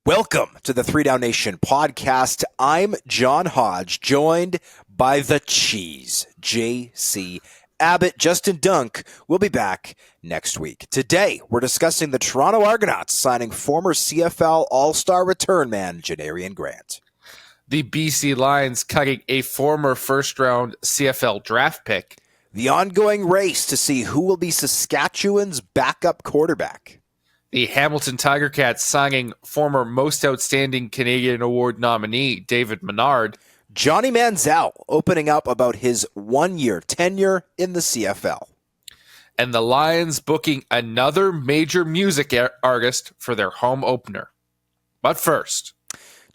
Welcome to the 3 Down Nation podcast. I'm John Hodge, joined by the cheese, JC Abbott. Justin Dunk will be back next week. Today, we're discussing the Toronto Argonauts signing former CFL All-Star return man Janarion Grant. The BC Lions cutting a former first-round CFL draft pick. The ongoing race to see who will be Saskatchewan's backup quarterback. The Hamilton Tiger Cats signing former Most Outstanding Canadian Award nominee David Menard. Johnny Manziel opening up about his 1-year tenure in the CFL. And the Lions booking another major music artist for their home opener. But first,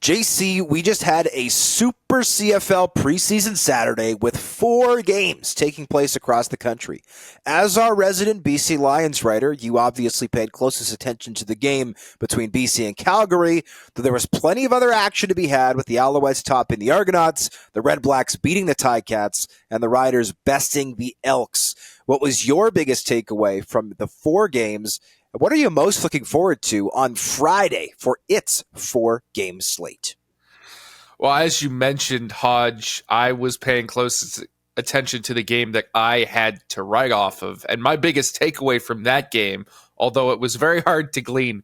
JC, we just had a super CFL preseason Saturday with 4 games taking place across the country. As our resident BC Lions writer, you obviously paid closest attention to the game between BC and Calgary, though there was plenty of other action to be had with the Alouettes topping the Argonauts, the Red Blacks beating the Ticats, and the Riders besting the Elks. What was your biggest takeaway from the 4 games? What are you most looking forward to on Friday for its 4-game slate? Well, as you mentioned, Hodge, I was paying close attention to the game that I had to write off of. And my biggest takeaway from that game, although it was very hard to glean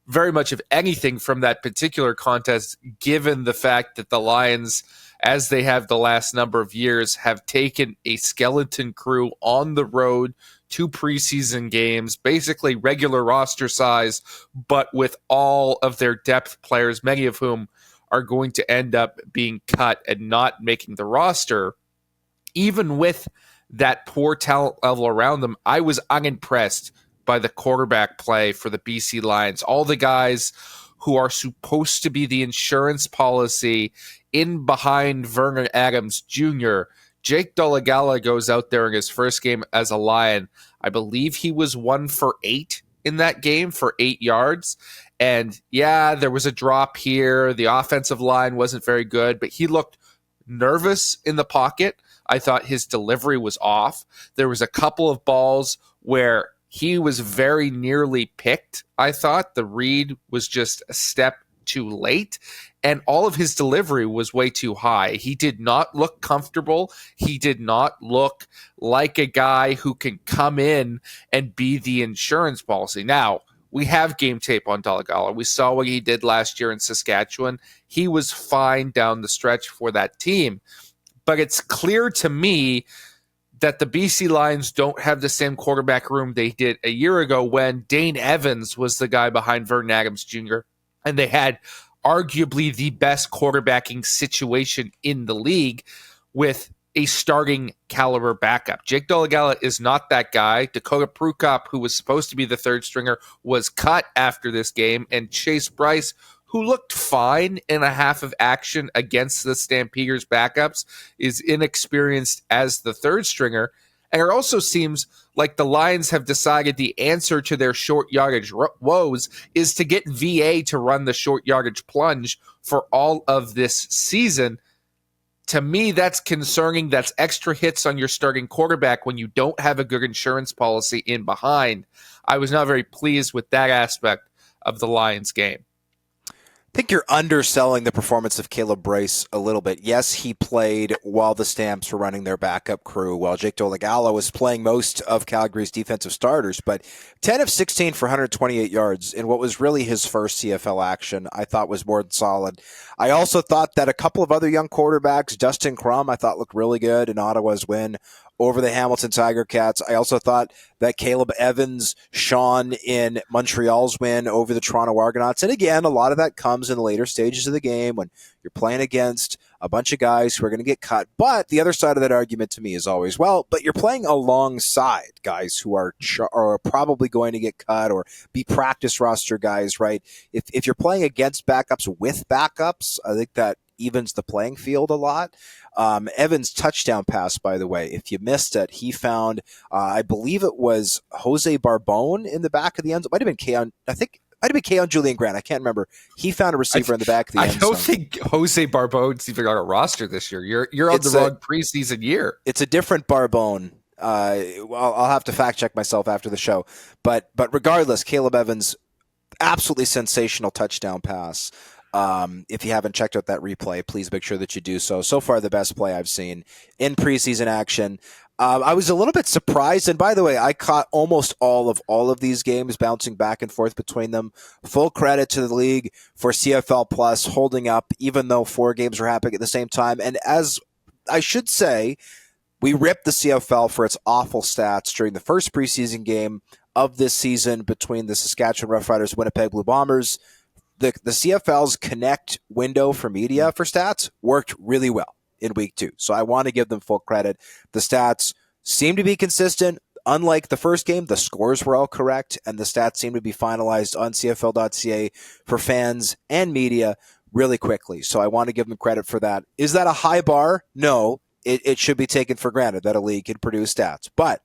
very much of anything from that particular contest, given the fact that the Lions, as they have the last number of years, have taken a skeleton crew on the road, 2 preseason games, basically regular roster size, but with all of their depth players, many of whom are going to end up being cut and not making the roster. Even with that poor talent level around them, I was unimpressed by the quarterback play for the BC Lions. All the guys who are supposed to be the insurance policy in behind Vernon Adams Jr., Jake Dolegala goes out there in his first game as a Lion. I believe he was 1 for 8 in that game for 8 yards. And yeah, there was a drop here. The offensive line wasn't very good, but he looked nervous in the pocket. I thought his delivery was off. There was a couple of balls where he was very nearly picked. I thought the read was just a step too late, and all of his delivery was way too high. He did not look comfortable. He did not look like a guy who can come in and be the insurance policy. Now, we have game tape on Dolegala. We saw what he did last year in Saskatchewan. He was fine down the stretch for that team. But it's clear to me that the BC Lions don't have the same quarterback room they did a year ago when Dane Evans was the guy behind Vernon Adams Jr., and they had arguably the best quarterbacking situation in the league with a starting caliber backup. Jake Dolegala is not that guy. Dakota Prukop, who was supposed to be the third stringer, was cut after this game, and Chase Bryce, who looked fine in a half of action against the Stampeders backups, is inexperienced as the third stringer. And it also seems like the Lions have decided the answer to their short yardage woes is to get VA to run the short yardage plunge for all of this season. To me, that's concerning. That's extra hits on your starting quarterback when you don't have a good insurance policy in behind. I was not very pleased with that aspect of the Lions game. I think you're underselling the performance of Caleb Bryce a little bit. Yes, he played while the Stamps were running their backup crew, while Jake Dolegala was playing most of Calgary's defensive starters. But 10 of 16 for 128 yards in what was really his first CFL action, I thought was more than solid. I also thought that a couple of other young quarterbacks, Dustin Crum, I thought looked really good in Ottawa's win over the Hamilton Tiger Cats. I also thought that Caleb Evans shone in Montreal's win over the Toronto Argonauts. And again, a lot of that comes in the later stages of the game when you're playing against a bunch of guys who are going to get cut. But the other side of that argument to me is always, well, but you're playing alongside guys who are probably going to get cut or be practice roster guys, right? If you're playing against backups with backups, I think that evens the playing field a lot. Evans' touchdown pass, by the way, if you missed it, he found, I believe it was Jose Barbone in the back of the end zone. It might have been Keon, I think. Might have been Keon Julian Grant. I can't remember. He found a receiver in the back of the end zone. I don't think Jose Barbone's even on a roster this year. You're on the wrong preseason year. It's a different Barbone. I'll have to fact check myself after the show. But regardless, Caleb Evans absolutely sensational touchdown pass. If you haven't checked out that replay, please make sure that you do so. So far, the best play I've seen in preseason action. I was a little bit surprised, and by the way, I caught almost all of these games, bouncing back and forth between them. Full credit to the league for CFL Plus holding up, even though 4 games were happening at the same time. And as I should say, we ripped the CFL for its awful stats during the first preseason game of this season between the Saskatchewan Roughriders and Winnipeg Blue Bombers. The CFL's connect window for media for stats worked really well in week 2. So I want to give them full credit. The stats seem to be consistent. Unlike the first game, the scores were all correct, and the stats seem to be finalized on CFL.ca for fans and media really quickly. So I want to give them credit for that. Is that a high bar? No. It should be taken for granted that a league can produce stats. But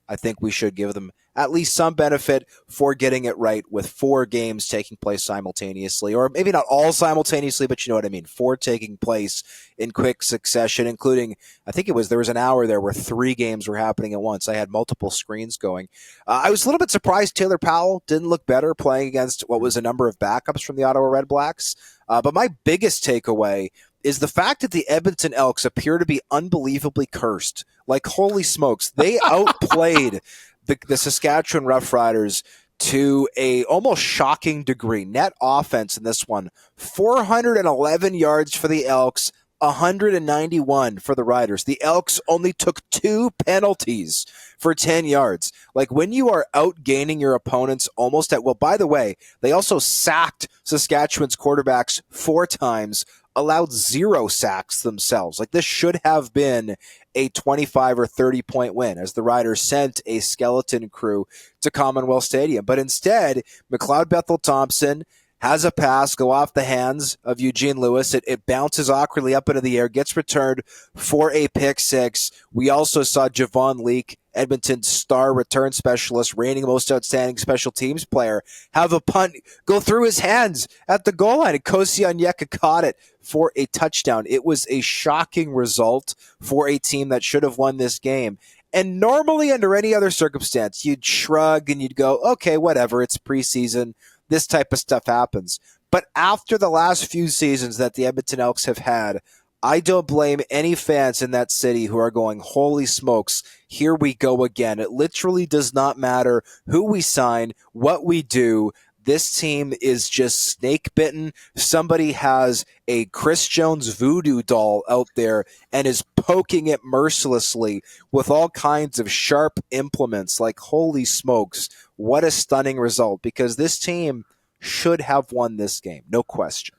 I think we should give them at least some benefit for getting it right with 4 games taking place simultaneously, or maybe not all simultaneously, but you know what I mean. 4 taking place in quick succession, including, I think there was an hour there where 3 games were happening at once. I had multiple screens going. I was a little bit surprised Taylor Powell didn't look better playing against what was a number of backups from the Ottawa Red Blacks. But my biggest takeaway is the fact that the Edmonton Elks appear to be unbelievably cursed. Like, holy smokes, they outplayed the Saskatchewan Roughriders to a almost shocking degree. Net offense in this one, 411 yards for the Elks, 191 for the Riders. The Elks only took 2 penalties for 10 yards. Like, when you are outgaining your opponents almost at, well, by the way, they also sacked Saskatchewan's quarterbacks 4 times, allowed 0 sacks themselves. Like, this should have been a 25 or 30 point win as the Riders sent a skeleton crew to Commonwealth Stadium. But instead, McLeod Bethel Thompson has a pass go off the hands of Eugene Lewis. It bounces awkwardly up into the air, gets returned for a pick 6. We also saw Javon Leake, Edmonton's star return specialist, reigning most outstanding special teams player, have a punt go through his hands at the goal line, and Kosi Onyeka caught it for a touchdown. It was a shocking result for a team that should have won this game. And normally, under any other circumstance, you'd shrug and you'd go, okay, whatever, it's preseason. This type of stuff happens. But after the last few seasons that the Edmonton Elks have had, I don't blame any fans in that city who are going, holy smokes, here we go again. It literally does not matter who we sign, what we do. This team is just snake bitten. Somebody has a Chris Jones voodoo doll out there and is poking it mercilessly with all kinds of sharp implements. Like, holy smokes, what a stunning result, because this team should have won this game, no question.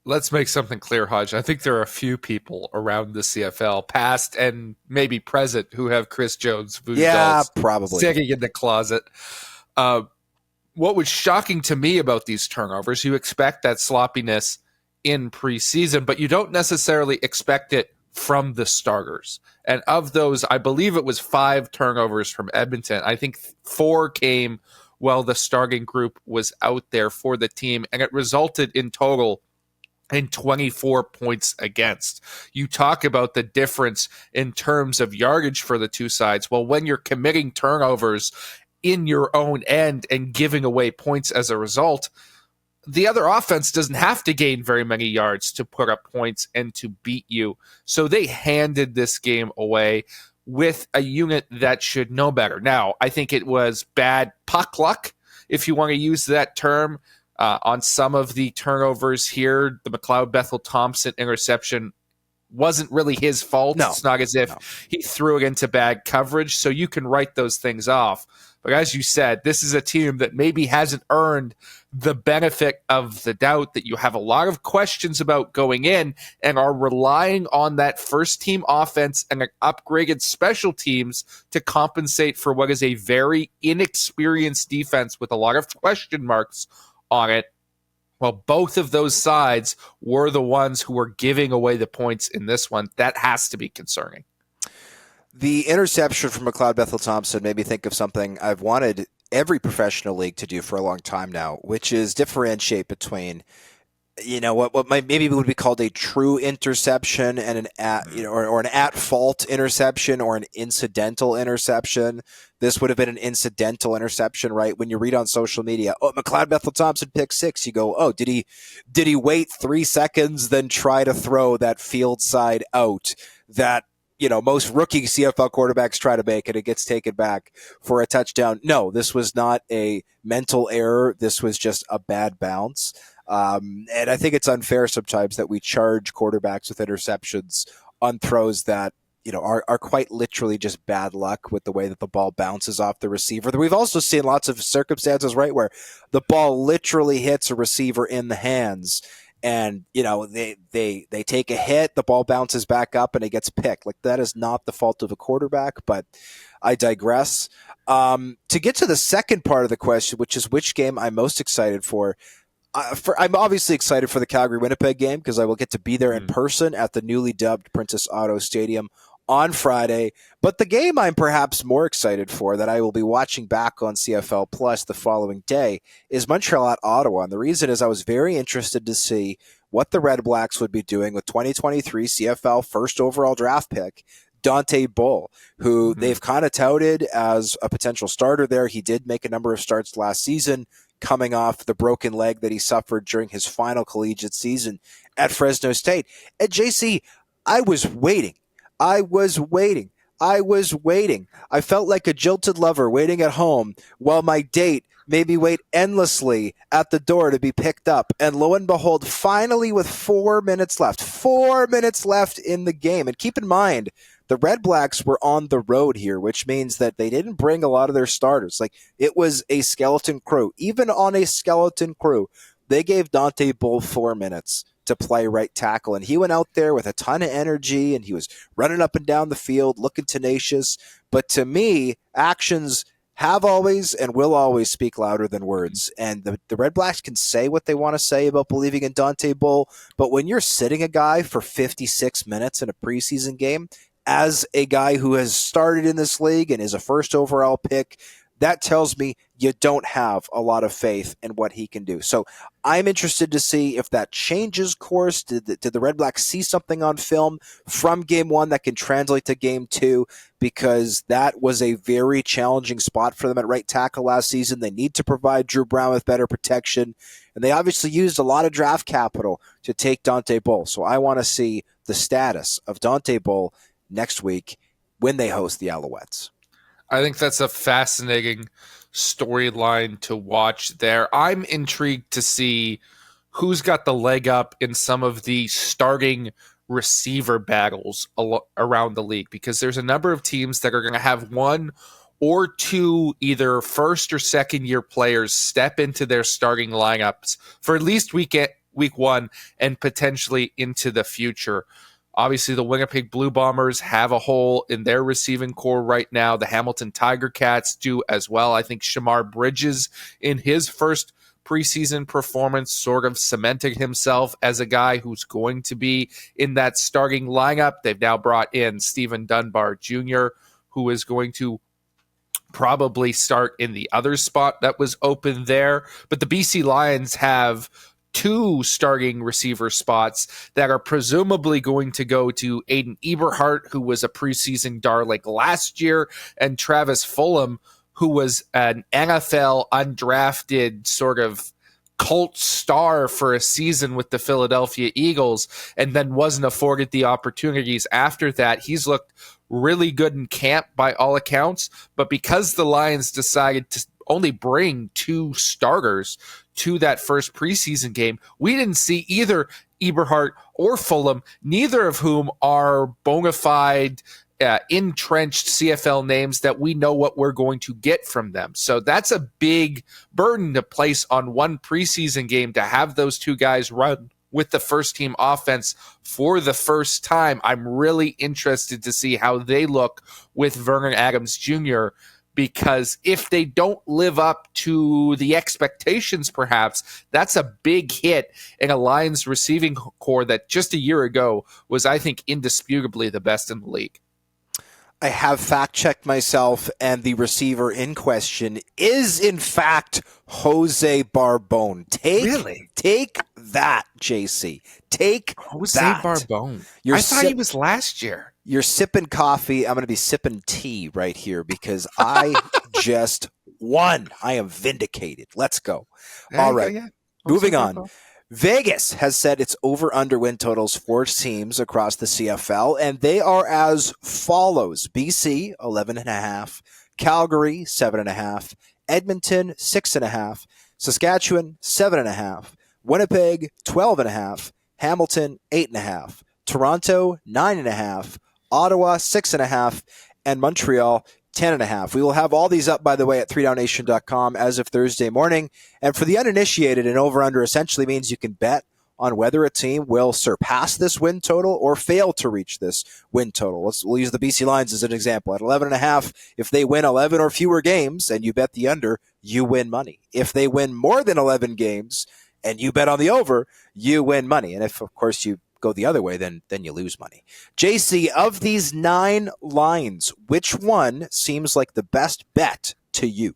Let's make something clear, Hodge. I think there are a few people around the CFL, past and maybe present, who have Chris Jones voodoo dolls probably sticking in the closet. What was shocking to me about these turnovers, you expect that sloppiness in preseason, but you don't necessarily expect it from the starters. And of those, I believe it was 5 turnovers from Edmonton. I think 4 came while the starting group was out there for the team, and it resulted in total in 24 points against. You talk about the difference in terms of yardage for the two sides. Well, when you're committing turnovers in your own end and giving away points as a result, the other offense doesn't have to gain very many yards to put up points and to beat you. So they handed this game away with a unit that should know better. Now, I think it was bad puck luck, if you want to use that term, on some of the turnovers here. The McLeod Bethel Thompson interception wasn't really his fault. No, it's not as if he threw it into bad coverage, so you can write those things off. But as you said, this is a team that maybe hasn't earned the benefit of the doubt, that you have a lot of questions about going in, and are relying on that first team offense and an upgraded special teams to compensate for what is a very inexperienced defense with a lot of question marks on it. Well, both of those sides were the ones who were giving away the points in this one. That has to be concerning. The interception from McLeod Bethel Thompson made me think of something I've wanted every professional league to do for a long time now, which is differentiate between what might maybe would be called a true interception and an or an at fault interception or an incidental interception. This would have been an incidental interception, right? When you read on social media, oh, McLeod Bethel Thompson pick six, you go, oh, did he wait 3 seconds then try to throw that field side out that most rookie CFL quarterbacks try to make, and it gets taken back for a touchdown? No, this was not a mental error. This was just a bad bounce. And I think it's unfair sometimes that we charge quarterbacks with interceptions on throws that are quite literally just bad luck with the way that the ball bounces off the receiver. We've also seen lots of circumstances, right, where the ball literally hits a receiver in the hands, and they take a hit, the ball bounces back up, and it gets picked. Like, that is not the fault of a quarterback, but I digress. To get to the second part of the question, which is which game I'm most excited for. I'm obviously excited for the Calgary-Winnipeg game because I will get to be there in person at the newly dubbed Princess Auto Stadium on Friday. But the game I'm perhaps more excited for, that I will be watching back on CFL Plus the following day, is Montreal at Ottawa. And the reason is I was very interested to see what the Red Blacks would be doing with 2023 CFL first overall draft pick, Dante Bull, who they've kind of touted as a potential starter there. He did make a number of starts last season, coming off the broken leg that he suffered during his final collegiate season at Fresno State. And JC, I was waiting. I felt like a jilted lover waiting at home while my date made me wait endlessly at the door to be picked up. And lo and behold, finally with 4 minutes left in the game. And keep in mind, the Red Blacks were on the road here, which means that they didn't bring a lot of their starters. Like, it was a skeleton crew. Even on a skeleton crew, they gave Dante Bull 4 minutes to play right tackle. And he went out there with a ton of energy, and he was running up and down the field, looking tenacious. But to me, actions have always and will always speak louder than words. And the Red Blacks can say what they want to say about believing in Dante Bull, but when you're sitting a guy for 56 minutes in a preseason game, as a guy who has started in this league and is a first overall pick, that tells me you don't have a lot of faith in what he can do. So I'm interested to see if that changes course. Did the Red Blacks see something on film from game one that can translate to game two? Because that was a very challenging spot for them at right tackle last season. They need to provide Drew Brown with better protection. And they obviously used a lot of draft capital to take Dante Bull. So I want to see the status of Dante Bull next week when they host the Alouettes. I think that's a fascinating storyline to watch there. I'm intrigued to see who's got the leg up in some of the starting receiver battles around the league, because there's a number of teams that are going to have one or two either first or second year players step into their starting lineups for at least week one and potentially into the future. Obviously, the Winnipeg Blue Bombers have a hole in their receiving core right now. The Hamilton Tiger Cats do as well. I think Shamar Bridges, in his first preseason performance, sort of cemented himself as a guy who's going to be in that starting lineup. They've now brought in Stephen Dunbar Jr., who is going to probably start in the other spot that was open there. But the BC Lions have two starting receiver spots that are presumably going to go to Aiden Eberhardt, who was a preseason darling last year, and Travis Fulham, who was an NFL undrafted sort of cult star for a season with the Philadelphia Eagles and then wasn't afforded the opportunities after that. He's looked really good in camp by all accounts, but because the Lions decided to only bring two starters to that first preseason game, we didn't see either Eberhardt or Fulham, neither of whom are bona fide entrenched CFL names that we know what we're going to get from them. So that's a big burden to place on one preseason game, to have those two guys run with the first team offense for the first time. I'm really interested to see how they look with Vernon Adams Jr., because if they don't live up to the expectations, perhaps, that's a big hit in a Lions receiving core that just a year ago was, I think, indisputably the best in the league. I have fact-checked myself, and the receiver in question is, in fact, Jose Barbone. Really? Take that, JC. Take Jose that. Barbone. You're I thought he was last year. You're sipping coffee. I'm going to be sipping tea right here because I just won. I am vindicated. Let's go. All right. Yeah. Moving on. Vegas has set its over-under win totals for teams across the CFL, and they are as follows. BC, 11.5. Calgary, 7.5. Edmonton, 6.5. Saskatchewan, 7.5. Winnipeg, 12.5. Hamilton, 8.5. Toronto, 9.5. Ottawa, 6.5. And Montreal, 10.5. We will have all these up, by the way, at 3downnation.com as of Thursday morning. And for the uninitiated, an over-under essentially means you can bet on whether a team will surpass this win total or fail to reach this win total. We'll use the BC Lions as an example. At 11.5, if they win 11 or fewer games and you bet the under, you win money. If they win more than 11 games and you bet on the over, you win money. And if, of course, you go the other way, then you lose money. JC, of these 9 lines, which one seems like the best bet to you?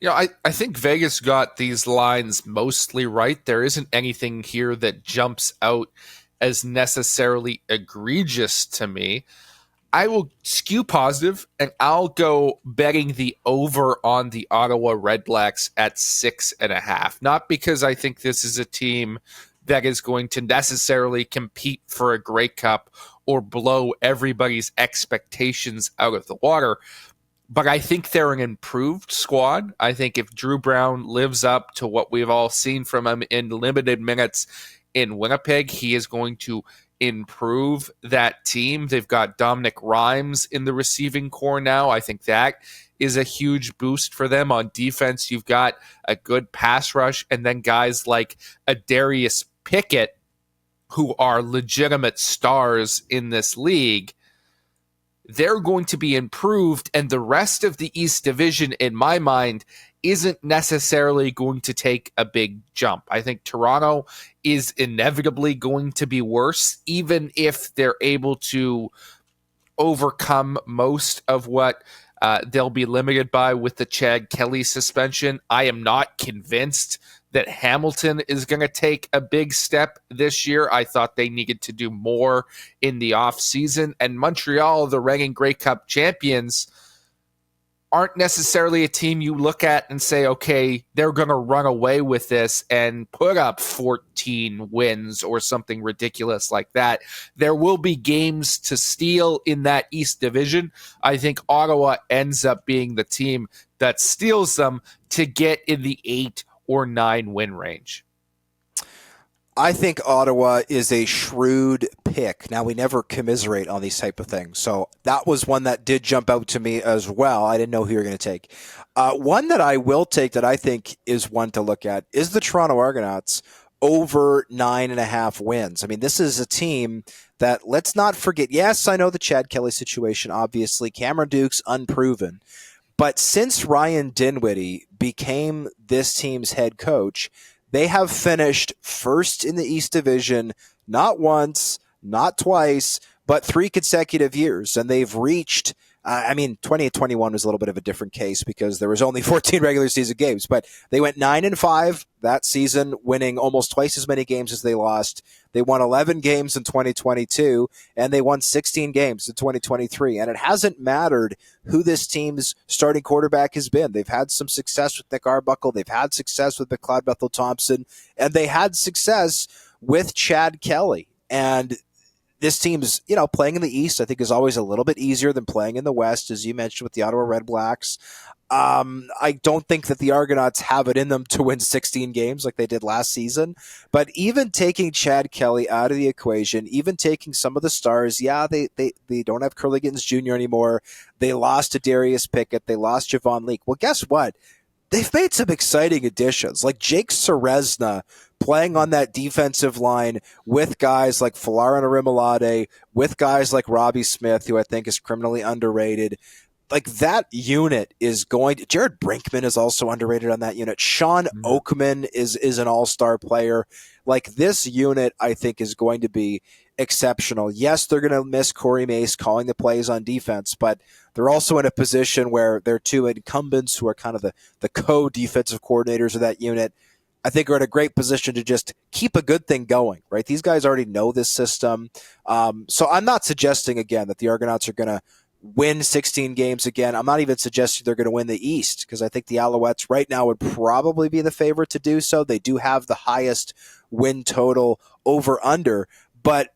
I think Vegas got these lines mostly right. There isn't anything here that jumps out as necessarily egregious to me. I will skew positive, and I'll go betting the over on the Ottawa Redblacks at 6.5. Not because I think this is a team that is going to necessarily compete for a Grey Cup or blow everybody's expectations out of the water, but I think they're an improved squad. I think if Drew Brown lives up to what we've all seen from him in limited minutes in Winnipeg, he is going to improve that team. They've got Dominic Rhymes in the receiving core now. I think that is a huge boost for them. On defense, you've got a good pass rush, and then guys like Adarius Pickett, who are legitimate stars in this league. They're going to be improved, and the rest of the East Division, in my mind, isn't necessarily going to take a big jump. I think Toronto is inevitably going to be worse, even if they're able to overcome most of what they'll be limited by with the Chad Kelly suspension. I am not convinced that Hamilton is going to take a big step this year. I thought they needed to do more in the offseason. And Montreal, the reigning Grey Cup champions, aren't necessarily a team you look at and say, okay, they're going to run away with this and put up 14 wins or something ridiculous like that. There will be games to steal in that East Division. I think Ottawa ends up being the team that steals them to get in the 8 or 9 win range. I think Ottawa is a shrewd pick. Now, we never commiserate on these type of things, so that was one that did jump out to me as well. I didn't know who you were going to take. One that I will take that I think is one to look at is the Toronto Argonauts over 9.5 wins. I mean, this is a team that, let's not forget, yes, I know the Chad Kelly situation, obviously. Cameron Duke's unproven. But since Ryan Dinwiddie became this team's head coach, they have finished first in the East Division, not once, not twice, but 3 consecutive years. And they've reached, 2021 was a little bit of a different case because there was only 14 regular season games, but they went 9-5 that season, winning almost twice as many games as they lost. They won 11 games in 2022, and they won 16 games in 2023. And it hasn't mattered who this team's starting quarterback has been. They've had some success with Nick Arbuckle. They've had success with McLeod Bethel-Thompson, and they had success with Chad Kelly. And this team's, playing in the East, I think, is always a little bit easier than playing in the West, as you mentioned with the Ottawa Redblacks. I don't think that the Argonauts have it in them to win 16 games like they did last season. But even taking Chad Kelly out of the equation, even taking some of the stars, they don't have Curly Gittens Jr. anymore. They lost to Darius Pickett. They lost Javon Leake. Well, guess what? They've made some exciting additions, like Jake Ceresna playing on that defensive line with guys like Folarin Arimolade, with guys like Robbie Smith, who I think is criminally underrated. Like, that unit is going to – Jared Brinkman is also underrated on that unit. Sean Oakman is an all-star player. Like, this unit, I think, is going to be exceptional. Yes, they're going to miss Corey Mace calling the plays on defense, but they're also in a position where their two incumbents, who are kind of the co-defensive coordinators of that unit, I think are in a great position to just keep a good thing going, right? These guys already know this system. So I'm not suggesting, again, that the Argonauts are going to win 16 games again. I'm not even suggesting they're going to win the East, because I think the Alouettes right now would probably be the favorite to do so. They do have the highest win total over-under, but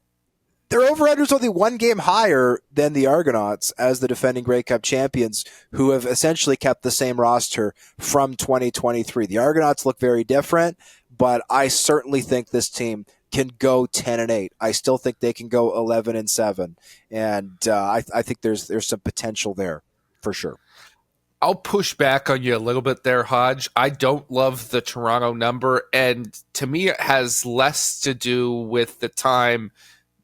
their over-under is only one game higher than the Argonauts as the defending Grey Cup champions, who have essentially kept the same roster from 2023. The Argonauts look very different, but I certainly think this team can go 10-8. I still think they can go 11-7, and I think there's some potential there for sure. I'll push back on you a little bit there, Hodge. I don't love the Toronto number, and to me it has less to do with the time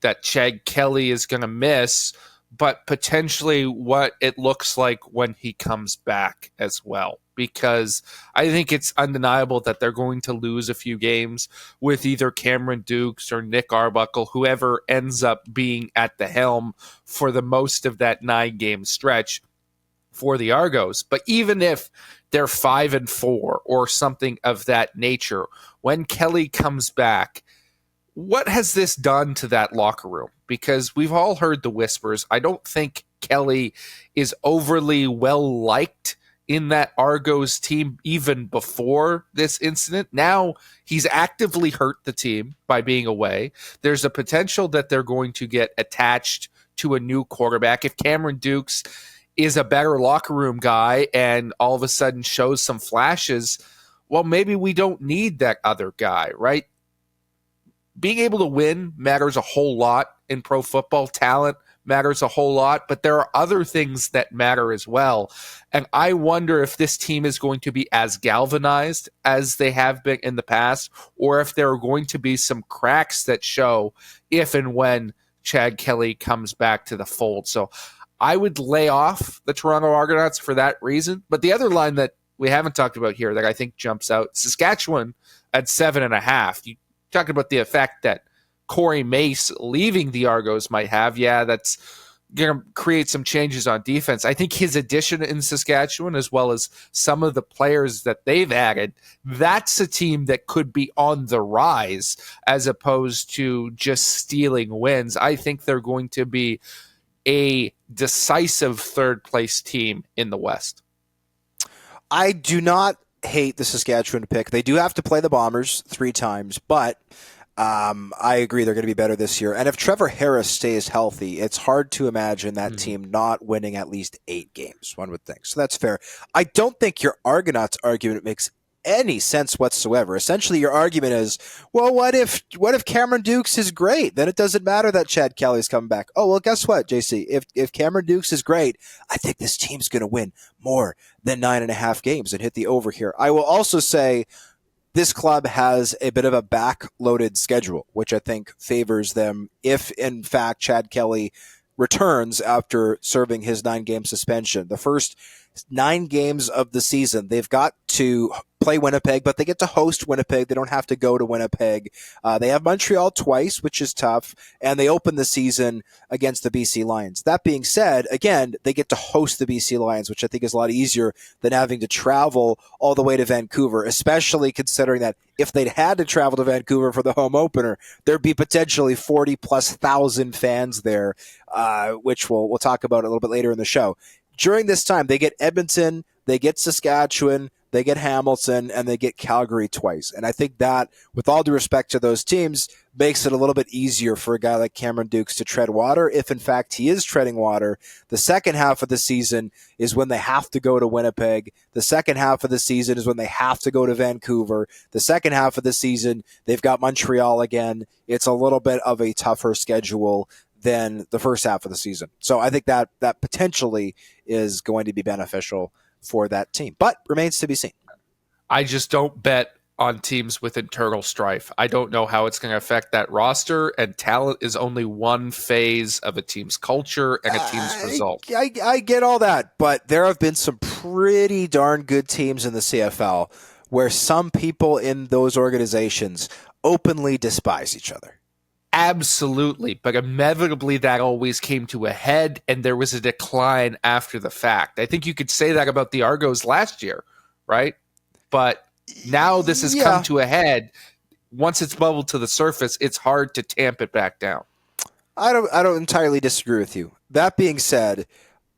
that Chad Kelly is going to miss, but potentially what it looks like when he comes back as well. Because I think it's undeniable that they're going to lose a few games with either Cameron Dukes or Nick Arbuckle, whoever ends up being at the helm for the most of that 9-game stretch for the Argos. But even if they're 5-4 or something of that nature, when Kelly comes back, what has this done to that locker room? Because we've all heard the whispers. I don't think Kelly is overly well liked in that Argos team even before this incident. Now he's actively hurt the team by being away. There's a potential that they're going to get attached to a new quarterback. If Cameron Dukes is a better locker room guy and all of a sudden shows some flashes, well, maybe we don't need that other guy, right? Being able to win matters a whole lot in pro football. Talent matters a whole lot, but there are other things that matter as well. And I wonder if this team is going to be as galvanized as they have been in the past, or if there are going to be some cracks that show if and when Chad Kelly comes back to the fold. So I would lay off the Toronto Argonauts for that reason. But the other line that we haven't talked about here that I think jumps out, Saskatchewan at 7.5. You talking about the effect that Corey Mace leaving the Argos might have. Yeah, that's going to create some changes on defense. I think his addition in Saskatchewan, as well as some of the players that they've added, that's a team that could be on the rise as opposed to just stealing wins. I think they're going to be a decisive third-place team in the West. I do not hate the Saskatchewan pick. They do have to play the Bombers 3 times, but I agree they're going to be better this year. And if Trevor Harris stays healthy, it's hard to imagine that team not winning at least 8 games, one would think. So that's fair. I don't think your Argonauts argument makes any sense whatsoever. Essentially, your argument is, well, what if Cameron Dukes is great? Then it doesn't matter that Chad Kelly's coming back. Oh, well, guess what, JC? If Cameron Dukes is great, I think this team's going to win more than 9.5 games and hit the over here. I will also say this club has a bit of a back-loaded schedule, which I think favors them if, in fact, Chad Kelly returns after serving his 9-game suspension. The first 9 games of the season, they've got to play Winnipeg, but they get to host Winnipeg. They don't have to go to Winnipeg. They have Montreal twice, which is tough, and they open the season against the BC Lions. That being said, again, they get to host the BC Lions, which I think is a lot easier than having to travel all the way to Vancouver, especially considering that if they'd had to travel to Vancouver for the home opener, there'd be potentially 40+ thousand fans there, which we'll talk about a little bit later in the show. During this time, they get Edmonton, they get Saskatchewan, they get Hamilton, and they get Calgary twice. And I think that, with all due respect to those teams, makes it a little bit easier for a guy like Cameron Dukes to tread water, if in fact he is treading water. The second half of the season is when they have to go to Winnipeg. The second half of the season is when they have to go to Vancouver. The second half of the season, they've got Montreal again. It's a little bit of a tougher schedule than the first half of the season. So I think that potentially is going to be beneficial for that team, but remains to be seen. I just don't bet on teams with internal strife. I don't know how it's going to affect that roster, and talent is only one phase of a team's culture and a team's result. I get all that, but there have been some pretty darn good teams in the CFL where some people in those organizations openly despise each other. Absolutely, but inevitably that always came to a head, and there was a decline after the fact. I think you could say that about the Argos last year, right? But now this has come to a head. Once it's bubbled to the surface, it's hard to tamp it back down. I don't entirely disagree with you. That being said,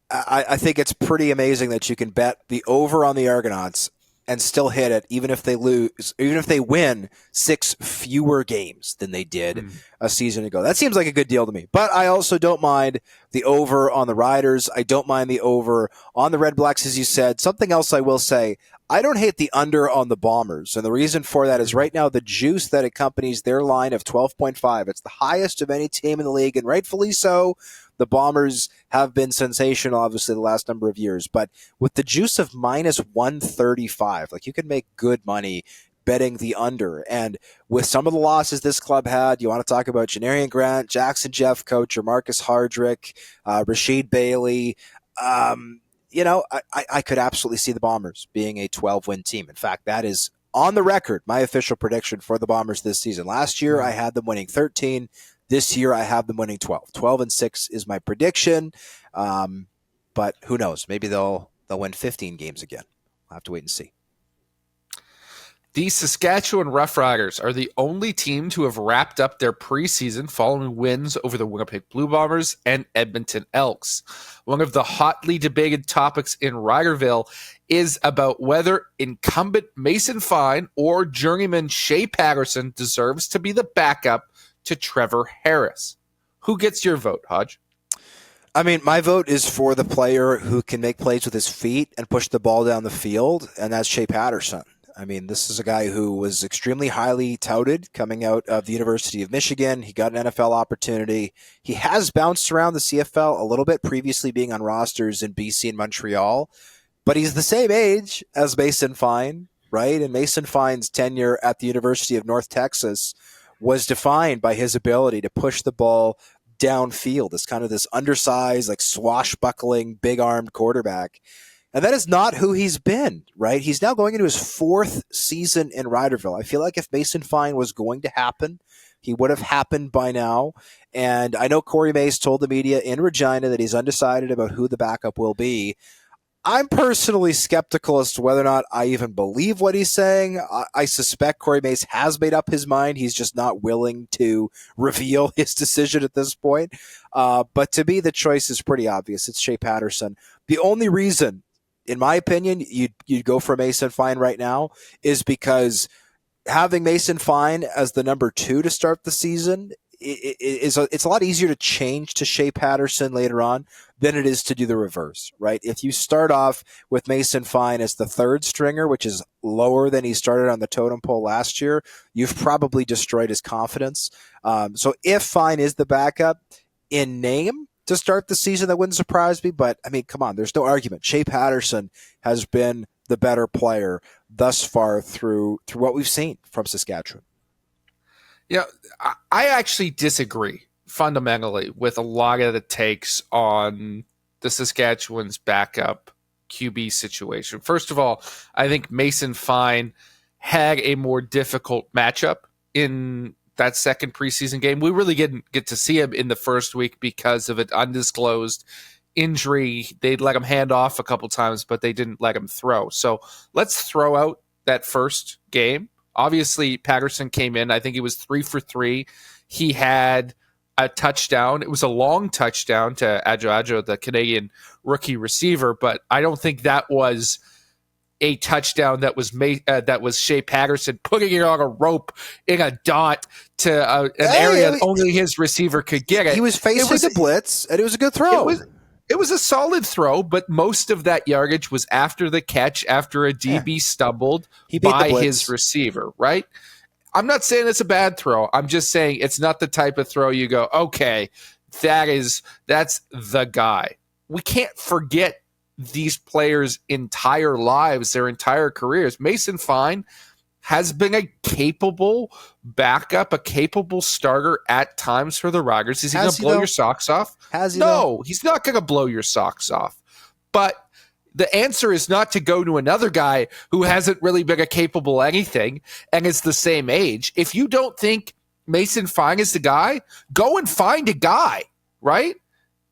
I think it's pretty amazing that you can bet the over on the Argonauts and still hit it, even if they lose, even if they win 6 fewer games than they did a season ago. That seems like a good deal to me. But I also don't mind the over on the Riders. I don't mind the over on the Red Blacks, as you said. Something else I will say, I don't hate the under on the Bombers. And the reason for that is right now the juice that accompanies their line of 12.5. It's the highest of any team in the league, and rightfully so. The Bombers have been sensational, obviously, the last number of years. But with the juice of minus 135, like, you can make good money betting the under. And with some of the losses this club had, you want to talk about Janarion Grant, Jackson Jeffcoat, or Marcus Hardrick, Rasheed Bailey. I could absolutely see the Bombers being a 12-win team. In fact, that is on the record my official prediction for the Bombers this season. Last year, I had them winning 13. This year, I have them winning 12. 12-6 is my prediction, but who knows? Maybe they'll win 15 games again. I'll have to wait and see. The Saskatchewan Roughriders are the only team to have wrapped up their preseason following wins over the Winnipeg Blue Bombers and Edmonton Elks. One of the hotly debated topics in Riderville is about whether incumbent Mason Fine or journeyman Shea Patterson deserves to be the backup to Trevor Harris. Who gets your vote, Hodge? I mean, my vote is for the player who can make plays with his feet and push the ball down the field, and that's Shea Patterson. I mean, this is a guy who was extremely highly touted coming out of the University of Michigan. He got an NFL opportunity. He has bounced around the CFL a little bit, previously being on rosters in BC and Montreal, but he's the same age as Mason Fine, right? And Mason Fine's tenure at the University of North Texas was defined by his ability to push the ball downfield as kind of this undersized, like swashbuckling, big-armed quarterback. And that is not who he's been, right? He's now going into his 4th season in Riderville. I feel like if Mason Fine was going to happen, he would have happened by now. And I know Corey Mace told the media in Regina that he's undecided about who the backup will be. I'm personally skeptical as to whether or not I even believe what he's saying. I suspect Corey Mace has made up his mind. He's just not willing to reveal his decision at this point. But to me, the choice is pretty obvious. It's Shea Patterson. The only reason, in my opinion, you'd go for Mason Fine right now is because having Mason Fine as the number 2 to start the season, it's a lot easier to change to Shea Patterson later on than it is to do the reverse, right? If you start off with Mason Fine as the 3rd stringer, which is lower than he started on the totem pole last year, you've probably destroyed his confidence. So if Fine is the backup in name to start the season, that wouldn't surprise me. But, I mean, come on, there's no argument. Shea Patterson has been the better player thus far through what we've seen from Saskatchewan. Yeah, I actually disagree fundamentally with a lot of the takes on the Saskatchewan's backup QB situation. First of all, I think Mason Fine had a more difficult matchup in that second preseason game. We really didn't get to see him in the first week because of an undisclosed injury. They'd let him hand off a couple times, but they didn't let him throw. So let's throw out that first game. Obviously, Patterson came in. I think he was 3 for 3. He had a touchdown. It was a long touchdown to Ajo, the Canadian rookie receiver, but I don't think that was a touchdown that was Shea Patterson putting it on a rope in a dot to an area only his receiver could get it. He was facing the blitz, and it was a good throw. It was a solid throw, but most of that yardage was after the catch, after a DB stumbled by his receiver, right? I'm not saying it's a bad throw. I'm just saying it's not the type of throw you go, okay, that's the guy. We can't forget these players' entire lives, their entire careers. Mason Fine has been a capable backup, a capable starter at times for the Riders. Is he going to blow your socks off? No, he's not going to blow your socks off. But the answer is not to go to another guy who hasn't really been a capable anything and is the same age. If you don't think Mason Fine is the guy, go and find a guy, right?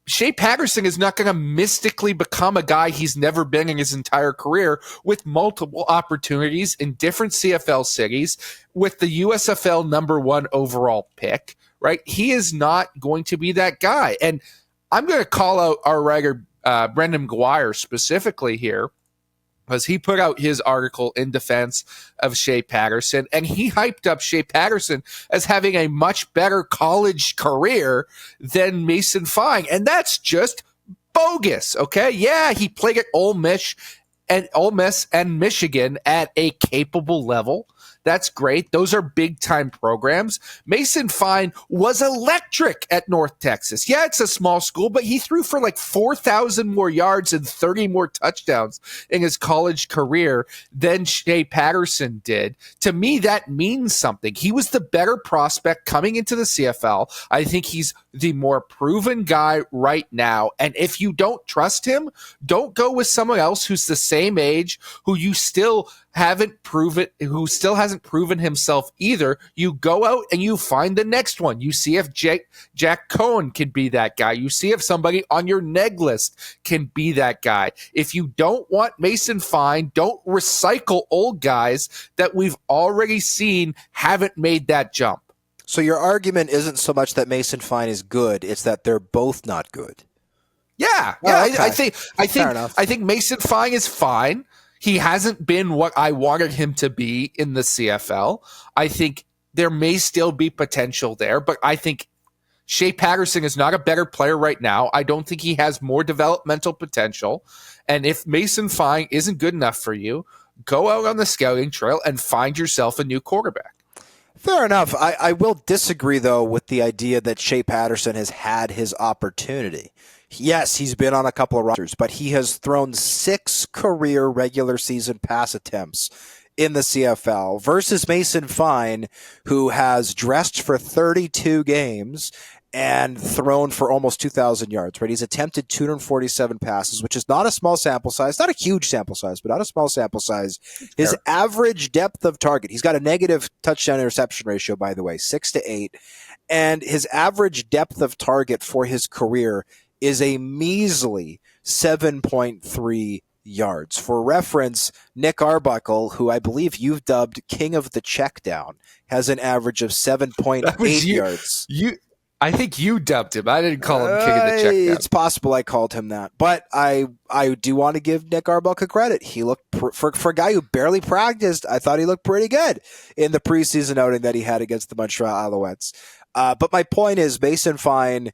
Shea Patterson is not going to mystically become a guy he's never been in his entire career with multiple opportunities in different CFL cities with the USFL #1 overall pick, right? He is not going to be that guy. And I'm going to call out our writer, Brendan Guire, specifically here, because he put out his article in defense of Shea Patterson, and he hyped up Shea Patterson as having a much better college career than Mason Fine. And that's just bogus, okay? Yeah, he played at Ole Miss and Michigan at a capable level. That's great. Those are big-time programs. Mason Fine was electric at North Texas. Yeah, it's a small school, but he threw for like 4,000 more yards and 30 more touchdowns in his college career than Shea Patterson did. To me, that means something. He was the better prospect coming into the CFL. I think he's the more proven guy right now. And if you don't trust him, don't go with someone else who's the same age, who you still hasn't proven himself either. You go out and you find the next one. You see if Jack Cohen can be that guy. You see if somebody on your neg list can be that guy. If you don't want Mason Fine, don't recycle old guys that we've already seen haven't made that jump. So your argument isn't so much that Mason Fine is good, it's that they're both not good. Yeah. Okay. I think Mason Fine is fine. He hasn't been what I wanted him to be in the CFL. I think there may still be potential there, but I think Shea Patterson is not a better player right now. I don't think he has more developmental potential. And if Mason Fine isn't good enough for you, go out on the scouting trail and find yourself a new quarterback. Fair enough. I will disagree, though, with the idea that Shea Patterson has had his opportunity. Yes, he's been on a couple of rosters, but he has thrown 6 career regular season pass attempts in the CFL versus Mason Fine, who has dressed for 32 games and thrown for almost 2,000 yards, right? He's attempted 247 passes, which is not a small sample size, not a huge sample size, but not a small sample size. His average depth of target, he's got a negative touchdown interception ratio, by the way, 6-8, and his average depth of target for his career is a measly 7.3 yards. For reference, Nick Arbuckle, who I believe you've dubbed King of the Checkdown, has an average of 7.8 yards. I think you dubbed him. I didn't call him King of the Checkdown. It's possible I called him that. But I do want to give Nick Arbuckle credit. He looked, for a guy who barely practiced, I thought he looked pretty good in the preseason outing that he had against the Montreal Alouettes. But my point is, Mason Fine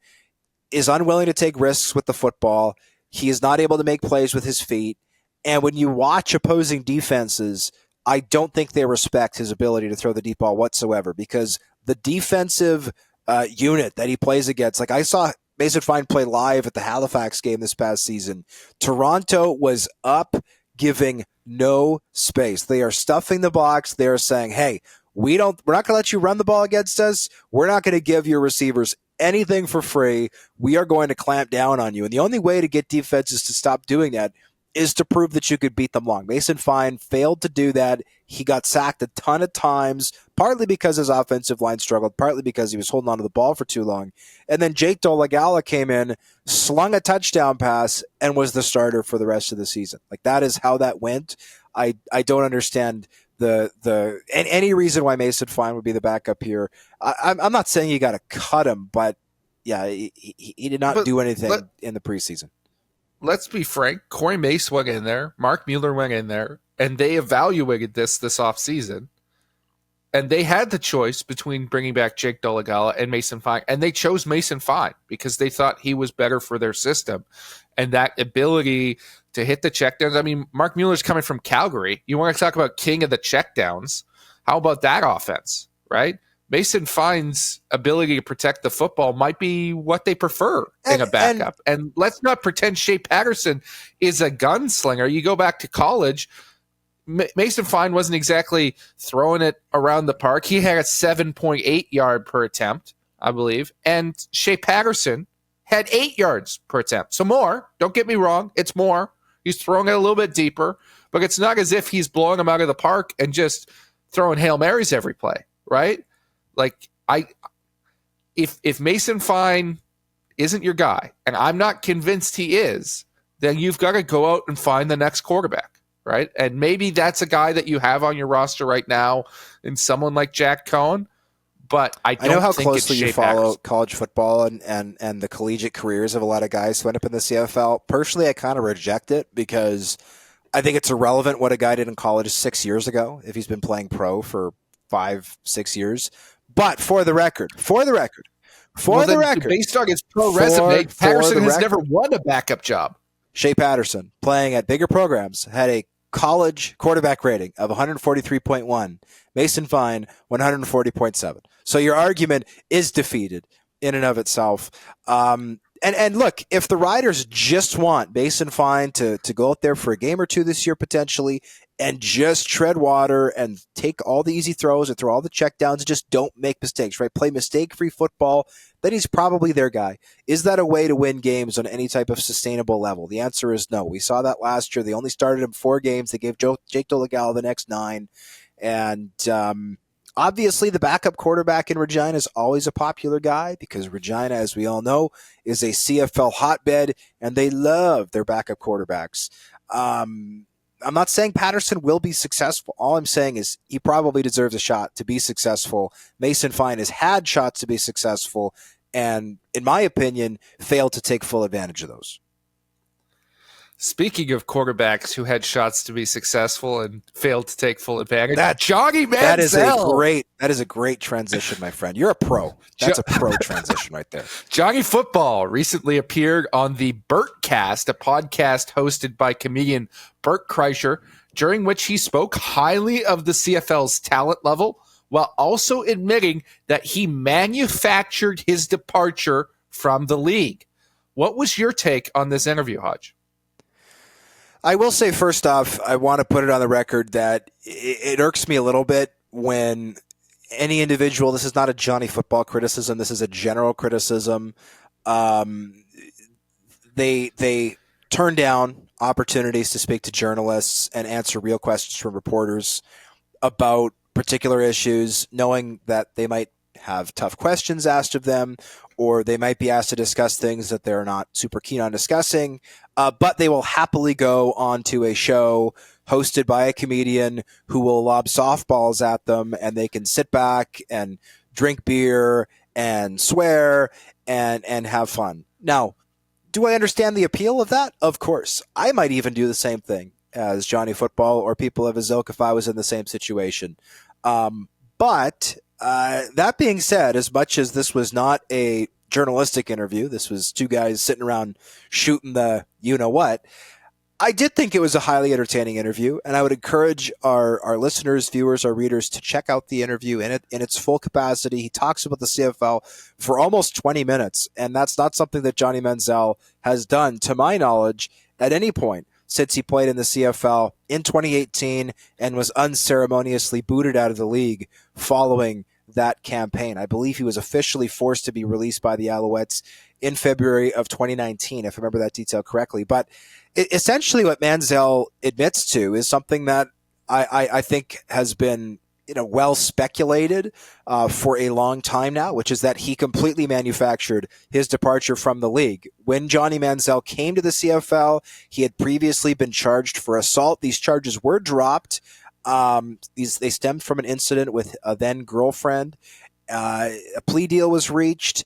is unwilling to take risks with the football. He is not able to make plays with his feet. And when you watch opposing defenses, I don't think they respect his ability to throw the deep ball whatsoever, because the defensive unit that he plays against, like I saw Mason Fine play live at the Halifax game this past season. Toronto was up, giving no space. They are stuffing the box. They are saying, hey, we're not going to let you run the ball against us. We're not going to give your receivers anything for free. We are going to clamp down on you. And the only way to get defenses to stop doing that is to prove that you could beat them long. Mason Fine failed to do that. He got sacked a ton of times, partly because his offensive line struggled, partly because he was holding onto the ball for too long. And then Jake Dolegala came in, slung a touchdown pass, and was the starter for the rest of the season. Like, that is how that went. I don't understand and any reason why Mason Fine would be the backup here. I'm not saying you got to cut him, but yeah, he did not do anything in the preseason. Let's be frank. Corey Mace went in there. Mark Mueller went in there, and they evaluated this offseason. And they had the choice between bringing back Jake Dolegala and Mason Fine, and they chose Mason Fine because they thought he was better for their system. And that ability to hit the checkdowns. I mean, Mark Mueller's coming from Calgary. You want to talk about king of the checkdowns? How about that offense, right? Mason Fine's ability to protect the football might be what they prefer in a backup. And let's not pretend Shea Patterson is a gunslinger. You go back to college, Mason Fine wasn't exactly throwing it around the park. He had a 7.8 yard per attempt, I believe. And Shea Patterson had 8 yards per attempt. So more. Don't get me wrong. It's more. He's throwing it a little bit deeper. But it's not as if he's blowing them out of the park and just throwing Hail Marys every play, right? Like, if Mason Fine isn't your guy, and I'm not convinced he is, then you've got to go out and find the next quarterback, right? And maybe that's a guy that you have on your roster right now in someone like Jack Cohn, but I know how think closely you Shea follow Patterson. college football and the collegiate careers of a lot of guys who end up in the CFL. Personally, I kind of reject it because I think it's irrelevant what a guy did in college 6 years ago if he's been playing pro for 5-6 years. But for the record, based on his pro resume, Patterson has never won a backup job. Shea Patterson, playing at bigger programs, had a college quarterback rating of 143.1. Mason Fine, 140.7. So your argument is defeated in and of itself. And look, if the Riders just want Mason Fine to go out there for a game or two this year potentially and just tread water and take all the easy throws and throw all the checkdowns and just don't make mistakes, right? Play mistake-free football, then he's probably their guy. Is that a way to win games on any type of sustainable level? The answer is no. We saw that last year. They only started him 4 games. They gave Jake Dolegala the next 9. And obviously the backup quarterback in Regina is always a popular guy because Regina, as we all know, is a CFL hotbed, and they love their backup quarterbacks. I'm not saying Patterson will be successful. All I'm saying is he probably deserves a shot to be successful. Mason Fine has had shots to be successful and, in my opinion, failed to take full advantage of those. Speaking of quarterbacks who had shots to be successful and failed to take full advantage, Johnny Manziel. That is a great transition, my friend. You're a pro. That's a pro transition right there. Johnny Football recently appeared on the Bertcast, a podcast hosted by comedian Bert Kreischer, during which he spoke highly of the CFL's talent level while also admitting that he manufactured his departure from the league. What was your take on this interview, Hodge? I will say, first off, I want to put it on the record that it irks me a little bit when any individual, this is not a Johnny Football criticism, this is a general criticism, they turn down opportunities to speak to journalists and answer real questions from reporters about particular issues, knowing that they might have tough questions asked of them, or they might be asked to discuss things that they're not super keen on discussing, but they will happily go onto a show hosted by a comedian who will lob softballs at them, and they can sit back and drink beer and swear and have fun. Now, do I understand the appeal of that? Of course. I might even do the same thing as Johnny Football or people of his ilk if I was in the same situation. But that being said, as much as this was not a journalistic interview, this was 2 guys sitting around shooting the you-know-what, I did think it was a highly entertaining interview, and I would encourage our listeners, viewers, our readers to check out the interview in its full capacity. He talks about the CFL for almost 20 minutes, and that's not something that Johnny Manziel has done, to my knowledge, at any point since he played in the CFL in 2018 and was unceremoniously booted out of the league following that campaign. I believe he was officially forced to be released by the Alouettes in February of 2019, if I remember that detail correctly. But essentially what Manziel admits to is something that I think has been well speculated for a long time now, which is that he completely manufactured his departure from the league. When Johnny Manziel came to the CFL, he had previously been charged for assault. These charges were dropped. They stemmed from an incident with a then girlfriend. A plea deal was reached,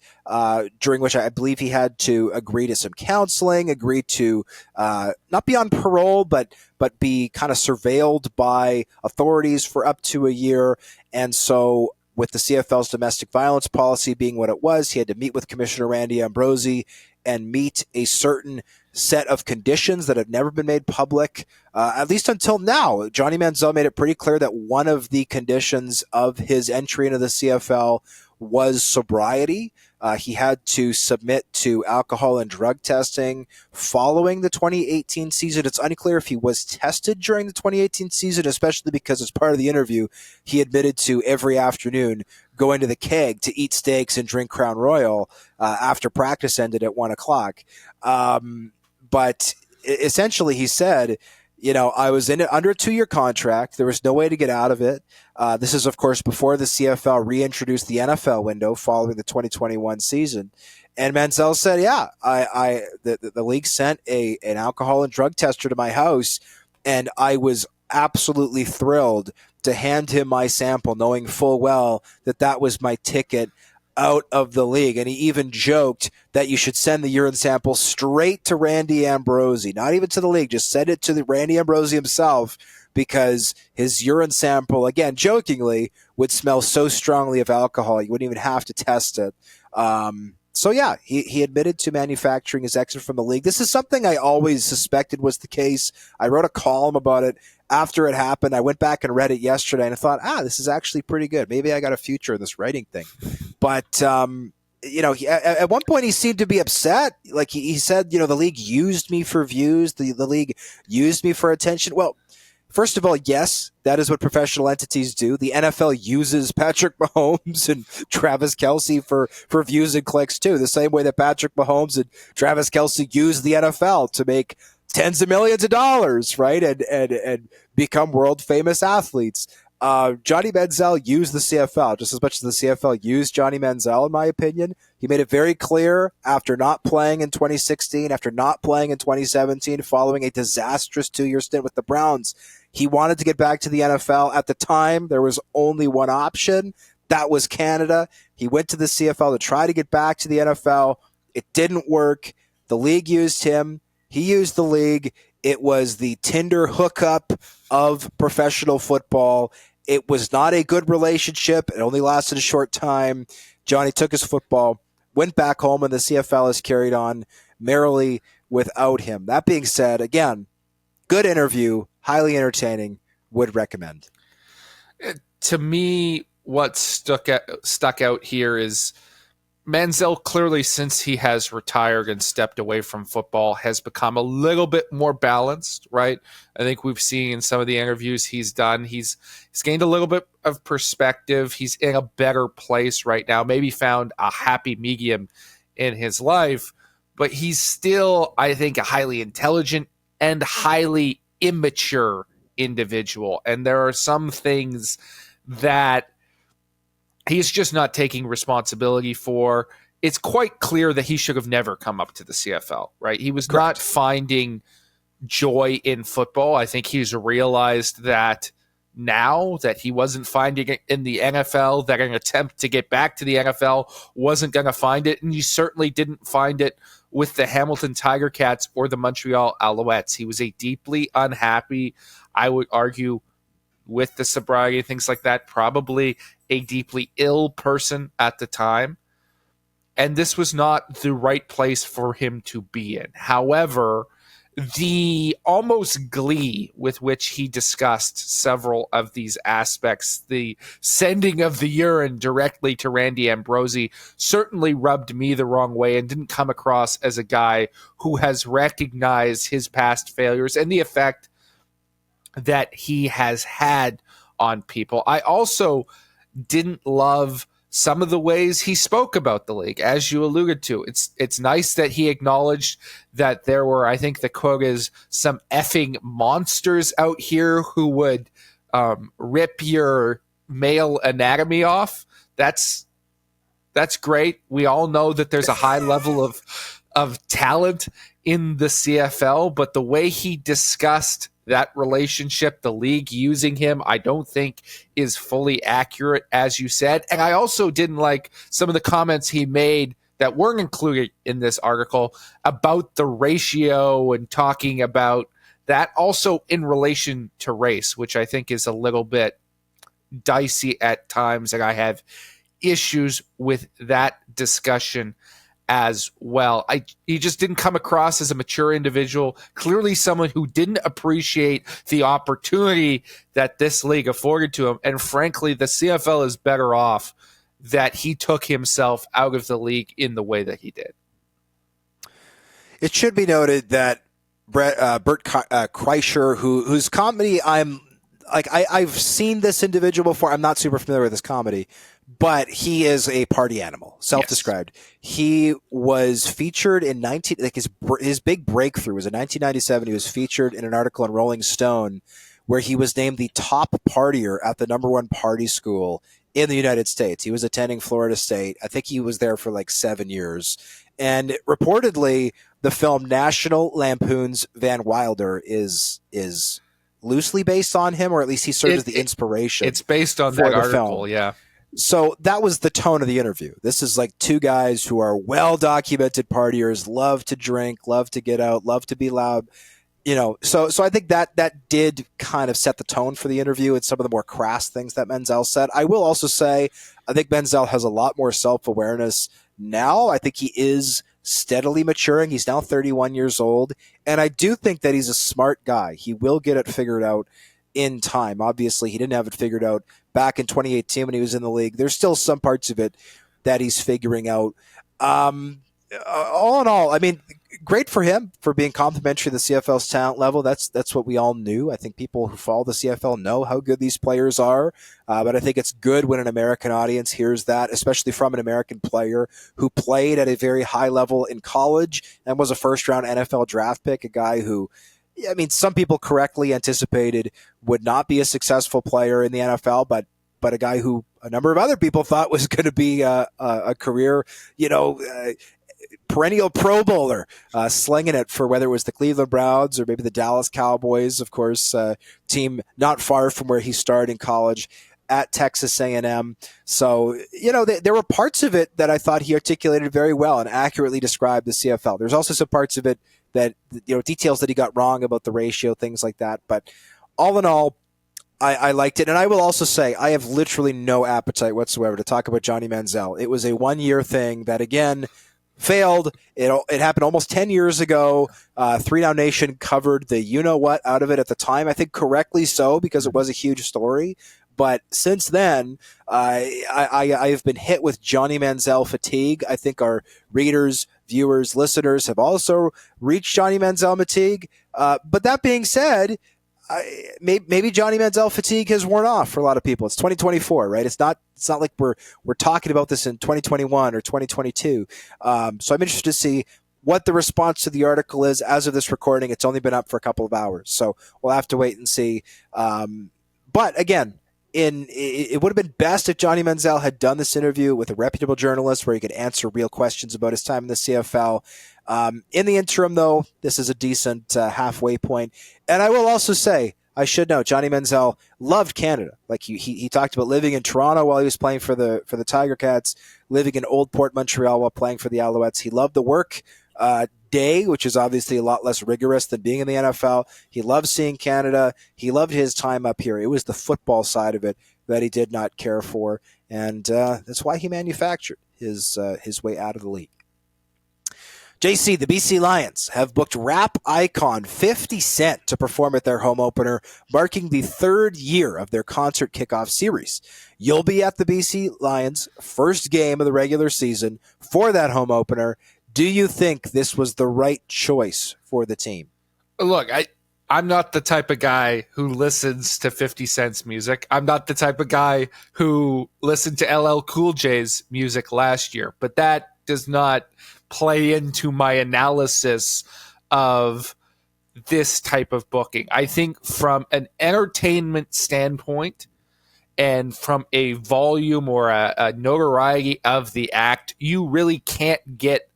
during which I believe he had to agree to some counseling, agree to not be on parole, but be kind of surveilled by authorities for up to a year. And so with the CFL's domestic violence policy being what it was, he had to meet with Commissioner Randy Ambrosi and meet a certain set of conditions that have never been made public, at least until now. Johnny Manziel made it pretty clear that one of the conditions of his entry into the CFL was sobriety. He had to submit to alcohol and drug testing following the 2018 season. It's unclear if he was tested during the 2018 season, especially because as part of the interview, he admitted to every afternoon going to the keg to eat steaks and drink Crown Royal after practice ended at 1:00. But essentially he said, I was in it under a 2-year contract. There was no way to get out of it. This is, of course, before the CFL reintroduced the NFL window following the 2021 season. And Manziel said, yeah, the league sent an alcohol and drug tester to my house, and I was absolutely thrilled to hand him my sample, knowing full well that that was my ticket out of the league. And he even joked that you should send the urine sample straight to Randy Ambrosie, not even to the league, just send it to the Randy Ambrosie himself, because his urine sample, again, jokingly, would smell so strongly of alcohol, you wouldn't even have to test it. So yeah, he admitted to manufacturing his exit from the league. This is something I always suspected was the case. I wrote a column about it after it happened. I went back and read it yesterday, and I thought, this is actually pretty good. Maybe I got a future in this writing thing. But at one point he seemed to be upset. Like he said, the league used me for views. The league used me for attention. Well, first of all, yes, that is what professional entities do. The NFL uses Patrick Mahomes and Travis Kelce for views and clicks too, the same way that Patrick Mahomes and Travis Kelce use the NFL to make tens of millions of dollars, right? And become world famous athletes. Johnny Manziel used the CFL just as much as the CFL used Johnny Manziel, in my opinion. He made it very clear after not playing in 2016, after not playing in 2017, following a disastrous 2-year stint with the Browns, he wanted to get back to the NFL. At the time, there was only one option. That was Canada. He went to the CFL to try to get back to the NFL. It didn't work. The league used him. He used the league. It was the Tinder hookup of professional football. It was not a good relationship. It only lasted a short time. Johnny took his football, went back home, and the CFL has carried on merrily without him. That being said, again, good interview, highly entertaining, would recommend. To me, what stuck out here is Manziel clearly, since he has retired and stepped away from football, has become a little bit more balanced, right? I think we've seen in some of the interviews he's done, he's gained a little bit of perspective. He's in a better place right now, maybe found a happy medium in his life, but he's still, I think, a highly intelligent and highly immature individual. And there are some things that he's just not taking responsibility for. It's quite clear that he should have never come up to the CFL, right? He was Correct. not finding joy in football. I think he's realized that now, that he wasn't finding it in the NFL, that an attempt to get back to the NFL wasn't going to find it. And he certainly didn't find it with the Hamilton Tiger Cats or the Montreal Alouettes. He was a deeply unhappy, I would argue, with the sobriety and things like that, probably a deeply ill person at the time. And this was not the right place for him to be in. However, the almost glee with which he discussed several of these aspects, the sending of the urine directly to Randy Ambrosie, certainly rubbed me the wrong way and didn't come across as a guy who has recognized his past failures and the effect that he has had on people. I also didn't love some of the ways he spoke about the league, as you alluded to. It's nice that he acknowledged that there were, I think the quote is, some effing monsters out here who would rip your male anatomy off. That's great. We all know that there's a high level of talent in the CFL, but the way he discussed that relationship, the league using him, I don't think is fully accurate, as you said. And I also didn't like some of the comments he made that weren't included in this article about the ratio and talking about that also in relation to race, which I think is a little bit dicey at times. And I have issues with that discussion as well. He just didn't come across as a mature individual, clearly someone who didn't appreciate the opportunity that this league afforded to him. And frankly, the CFL is better off that he took himself out of the league in the way that he did. It should be noted that Bert Kreischer, whose comedy I've seen this individual before. I'm not super familiar with his comedy, but he is a party animal, self-described. Yes. He was featured in his big breakthrough was in 1997. He was featured in an article in Rolling Stone where he was named the top partier at the #1 party school in the United States. He was attending Florida State. I think he was there for like 7 years. And reportedly, the film National Lampoon's Van Wilder is loosely based on him, or at least he served as the inspiration. It's based on that article, yeah. So that was the tone of the interview. This is like two guys who are well-documented partiers, love to drink, love to get out, love to be loud. So I think that did kind of set the tone for the interview and some of the more crass things that Manziel said. I will also say I think Manziel has a lot more self-awareness now. I think he is steadily maturing. He's now 31 years old, and I do think that he's a smart guy. He will get it figured out in time. Obviously, he didn't have it figured out back in 2018 when he was in the league. There's still some parts of it that he's figuring out. All in all, I mean, great for him for being complimentary to the CFL's talent level. That's what we all knew. I think people who follow the CFL know how good these players are. But I think it's good when an American audience hears that, especially from an American player who played at a very high level in college and was a first-round NFL draft pick, a guy who, I mean, some people correctly anticipated would not be a successful player in the NFL, but a guy who a number of other people thought was going to be a career, perennial Pro Bowler, slinging it for whether it was the Cleveland Browns or maybe the Dallas Cowboys, of course, team not far from where he started in college at Texas A&M. So, there were parts of it that I thought he articulated very well and accurately described the CFL. There's also some parts of it that, details that he got wrong about the ratio, things like that. But all in all, I liked it. And I will also say I have literally no appetite whatsoever to talk about Johnny Manziel. It was a one-year thing that, again, failed. It happened almost 10 years ago. 3 Down Nation covered the you-know-what out of it at the time. I think correctly so, because it was a huge story. But since then, I have been hit with Johnny Manziel fatigue. I think our readers, viewers, listeners have also reached Johnny Manziel fatigue. But that being said, maybe Johnny Manziel fatigue has worn off for a lot of people. It's 2024, right? It's not like we're talking about this in 2021 or 2022. So I'm interested to see what the response to the article is. As of this recording, it's only been up for a couple of hours, so we'll have to wait and see. But again, it would have been best if Johnny Manziel had done this interview with a reputable journalist where he could answer real questions about his time in the CFL. In the interim, though, this is a decent halfway point. And I will also say, I should know, Johnny Manziel loved Canada. Like he talked about living in Toronto while he was playing for the Tiger Cats, living in Old Port, Montreal while playing for the Alouettes. He loved the work day, which is obviously a lot less rigorous than being in the NFL. He loved seeing Canada. He loved his time up here. It was the football side of it that he did not care for, and that's why he manufactured his way out of the league. JC, the BC Lions have booked rap icon 50 Cent to perform at their home opener, marking the 3rd year of their concert kickoff series. You'll be at the BC Lions' first game of the regular season for that home opener. Do you think this was the right choice for the team? Look, I'm not the type of guy who listens to 50 Cent's music. I'm not the type of guy who listened to LL Cool J's music last year, but that does not play into my analysis of this type of booking. I think from an entertainment standpoint and from a volume or a notoriety of the act, you really can't get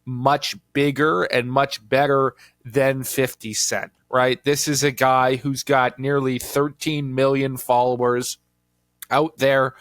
much bigger and much better than 50 Cent, right? This is a guy who's got nearly 13 million followers out there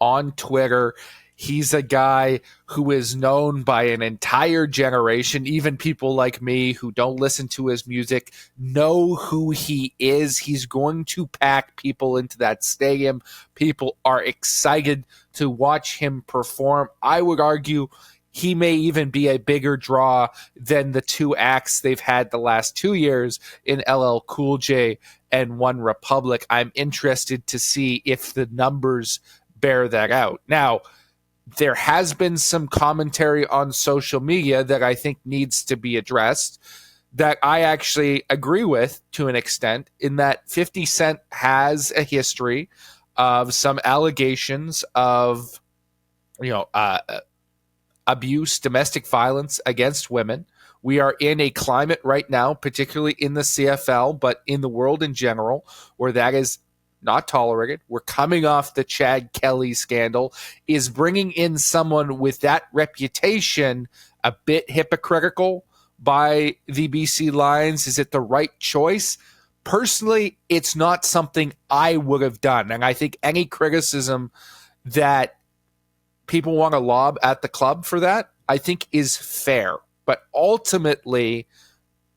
on Twitter. He's a guy who is known by an entire generation. Even people like me who don't listen to his music know who he is. He's going to pack people into that stadium. People are excited to watch him perform. I would argue he may even be a bigger draw than the 2 acts they've had the last 2 years in LL Cool J and One Republic. I'm interested to see if the numbers bear that out. Now, there has been some commentary on social media that I think needs to be addressed that I actually agree with to an extent, in that 50 Cent has a history of some allegations of, abuse, domestic violence against women, We are in a climate right now, particularly in the CFL, but in the world in general, where that is not tolerated. We're coming off the Chad Kelly scandal. Is bringing in someone with that reputation a bit hypocritical by the BC Lions? Is it the right choice? Personally, it's not something I would have done. And I think any criticism that people want to lob at the club for that, I think is fair. But ultimately,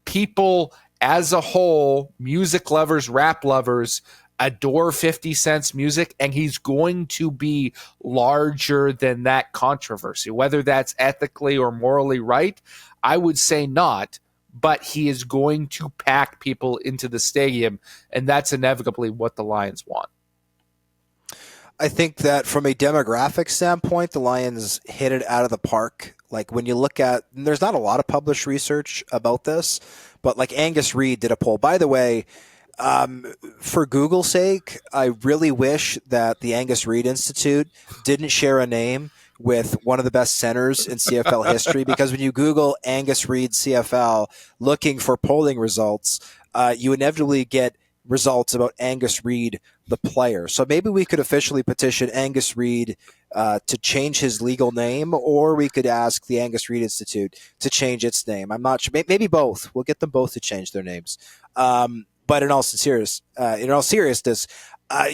people as a whole, music lovers, rap lovers, adore 50 Cent's music, and he's going to be larger than that controversy. Whether that's ethically or morally right, I would say not, but he is going to pack people into the stadium, and that's inevitably what the Lions want. I think that from a demographic standpoint, the Lions hit it out of the park. Like when you look at, there's not a lot of published research about this, but like Angus Reid did a poll. By the way, for Google's sake, I really wish that the Angus Reid Institute didn't share a name with one of the best centers in CFL history, because when you Google Angus Reid CFL looking for polling results, you inevitably get results about Angus Reid, the player. So maybe we could officially petition Angus Reid to change his legal name, or we could ask the Angus Reid Institute to change its name. I'm not sure. Maybe both. We'll get them both to change their names. But in all seriousness,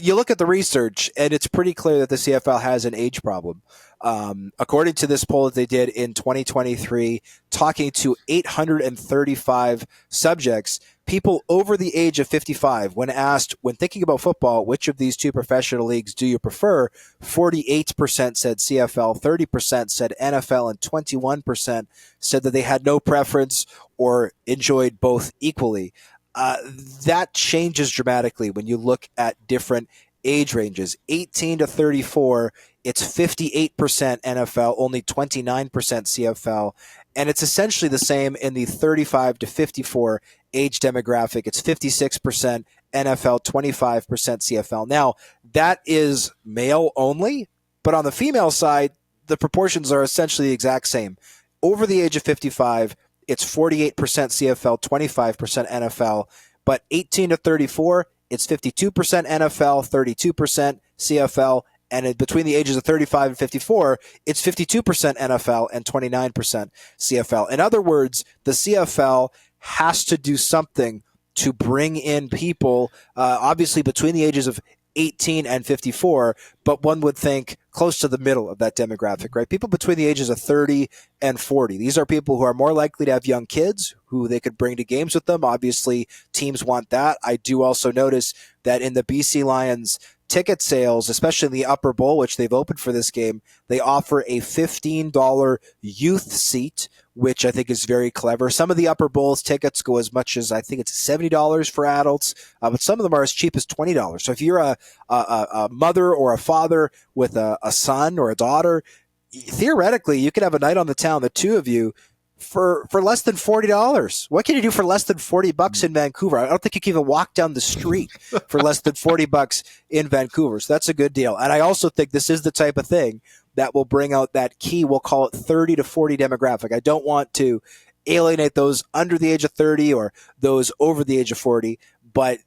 you look at the research, and it's pretty clear that the CFL has an age problem. According to this poll that they did in 2023, talking to 835 subjects, people over the age of 55, when asked, when thinking about football, which of these two professional leagues do you prefer? 48% said CFL, 30% said NFL, and 21% said that they had no preference or enjoyed both equally. That changes dramatically when you look at different age ranges. 18 to 34, it's 58% NFL, only 29% CFL. And it's essentially the same in the 35 to 54 age demographic. It's 56% NFL, 25% CFL. Now, that is male only, but on the female side, the proportions are essentially the exact same. Over the age of 55, it's 48% CFL, 25% NFL. But 18 to 34, it's 52% NFL, 32% CFL. And between the ages of 35 and 54, it's 52% NFL and 29% CFL. In other words, the CFL has to do something to bring in people, obviously between the ages of 18 and 54, but one would think close to the middle of that demographic, right? People between the ages of 30 and 40. These are people who are more likely to have young kids who they could bring to games with them. Obviously, teams want that. I do also notice that in the BC Lions ticket sales, especially in the upper bowl, which they've opened for this game, they offer a $15 youth seat, which I think is very clever. Some of the upper bowls tickets go as much as, I think it's $70 for adults, but some of them are as cheap as $20. So if you're a mother or a father with a son or a daughter, theoretically, you could have a night on the town, the two of you, for less than $40. What can you do for less than $40 in Vancouver? I don't think you can even walk down the street for less than $40 in Vancouver. So that's a good deal. And I also think this is the type of thing that will bring out that key, we'll call it 30 to 40 demographic. I don't want to alienate those under the age of 30 or those over the age of 40, but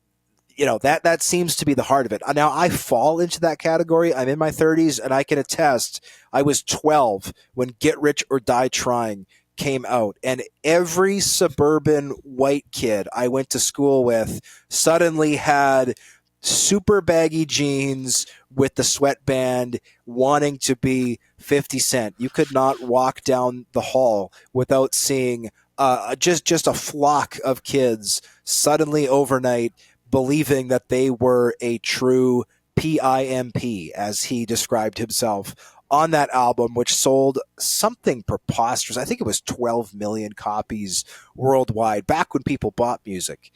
you know, that seems to be the heart of it. Now, I fall into that category. I'm in my 30s, and I can attest I was 12 when Get Rich or Die Trying came out, and every suburban white kid I went to school with suddenly had super baggy jeans with the sweatband, wanting to be 50 Cent. You could not walk down the hall without seeing just a flock of kids suddenly overnight believing that they were a true PIMP, as he described himself on that album, which sold something preposterous. I think it was 12 million copies worldwide back when people bought music.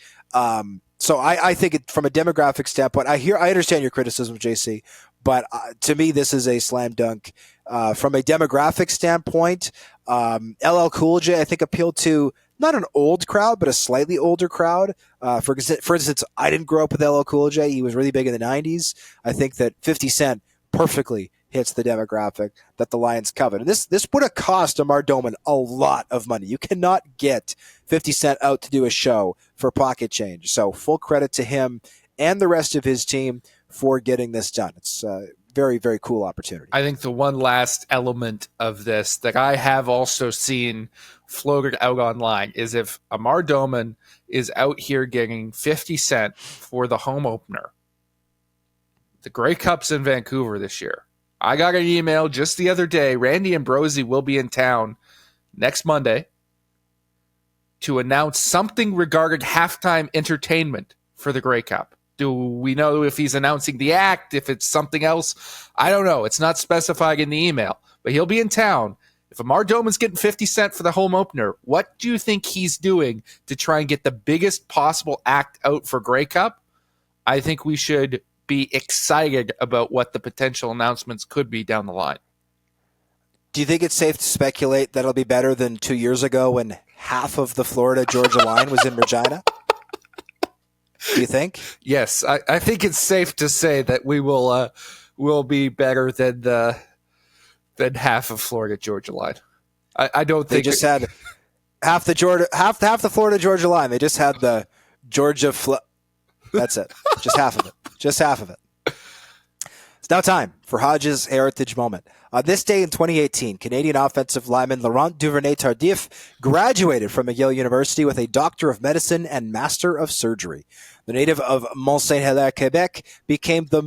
So I think from a demographic standpoint, I understand your criticism, JC, but to me, this is a slam dunk. From a demographic standpoint, LL Cool J, I think, appealed to not an old crowd, but a slightly older crowd. For instance, I didn't grow up with LL Cool J. He was really big in the 90s. I think that 50 Cent perfectly hits the demographic that the Lions covet. And this would have cost Amar Doman a lot of money. You cannot get 50 Cent out to do a show for pocket change. So full credit to him and the rest of his team for getting this done. It's a very, very cool opportunity. I think the one last element of this that I have also seen floated out online is if Amar Doman is out here getting 50 Cent for the home opener, the Grey Cup's in Vancouver this year. I got an email just the other day. Randy Ambrosi will be in town next Monday to announce something regarding halftime entertainment for the Grey Cup. Do we know if he's announcing the act, if it's something else? I don't know. It's not specified in the email, but he'll be in town. If Amar Doman's getting 50 Cent for the home opener, what do you think he's doing to try and get the biggest possible act out for Grey Cup? I think we should be excited about what the potential announcements could be down the line. Do you think it's safe to speculate that it'll be better than 2 years ago when half of the Florida-Georgia line was in Regina? Do you think? Yes, I think it's safe to say that we will be better than half of Florida-Georgia line. I don't think they just had half the Florida-Georgia line. They just had the Georgia. That's it. Just half of it. Just half of it. It's now time for Hodge's Heritage Moment. On this day in 2018, Canadian offensive lineman Laurent Duvernay-Tardif graduated from McGill University with a Doctor of Medicine and Master of Surgery. The native of Mont-Saint-Hilaire, Quebec, became the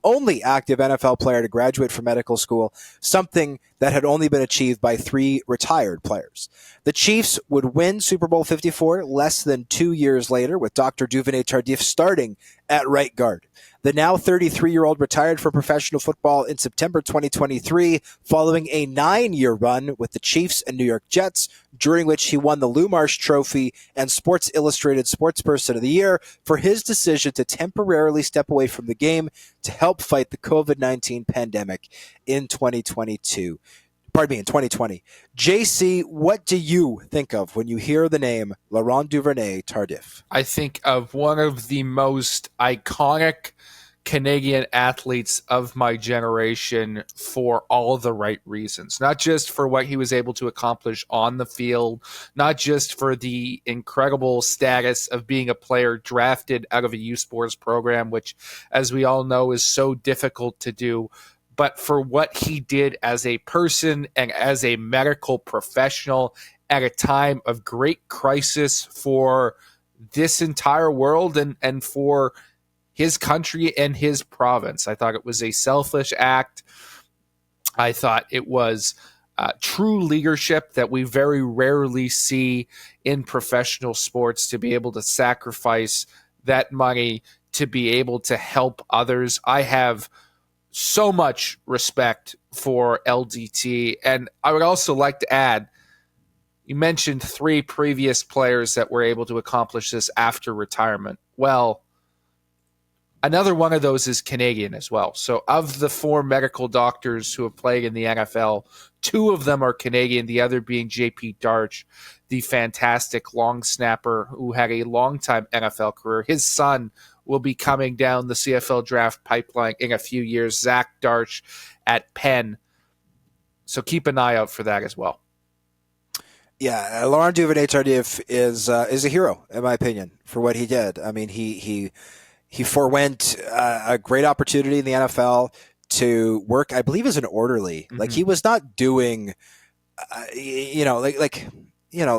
only active NFL player to graduate from medical school, something that had only been achieved by 3 retired players. The Chiefs would win Super Bowl 54 less than 2 years later, with Dr. Duvernay-Tardif starting at right guard. The now 33-year-old retired from professional football in September 2023 following a 9-year run with the Chiefs and New York Jets, during which he won the Lou Marsh Trophy and Sports Illustrated Sportsperson of the Year for his decision to temporarily step away from the game to help fight the COVID-19 pandemic in 2020. JC, what do you think of when you hear the name Laurent Duvernay-Tardif? I think of one of the most iconic Canadian athletes of my generation for all the right reasons. Not just for what he was able to accomplish on the field, not just for the incredible status of being a player drafted out of a youth sports program, which, as we all know, is so difficult to do, but for what he did as a person and as a medical professional at a time of great crisis for this entire world and for his country and his province. I thought it was a selfish act. I thought it was true leadership that we very rarely see in professional sports, to be able to sacrifice that money to be able to help others. I have so much respect for LDT. And I would also like to add, you mentioned 3 previous players that were able to accomplish this after retirement. Well, another one of those is Canadian as well. So of the 4 medical doctors who have played in the NFL, 2 of them are Canadian, the other being JP Darch, the fantastic long snapper who had a long-time NFL career. His son will be coming down the CFL draft pipeline in a few years, Zach Darch at Penn. So keep an eye out for that as well. Yeah, Laurent Duvernay-Tardif is a hero, in my opinion, for what he did. I mean, he forewent a great opportunity in the NFL to work, I believe, as an orderly. Mm-hmm. Like, he was not doing,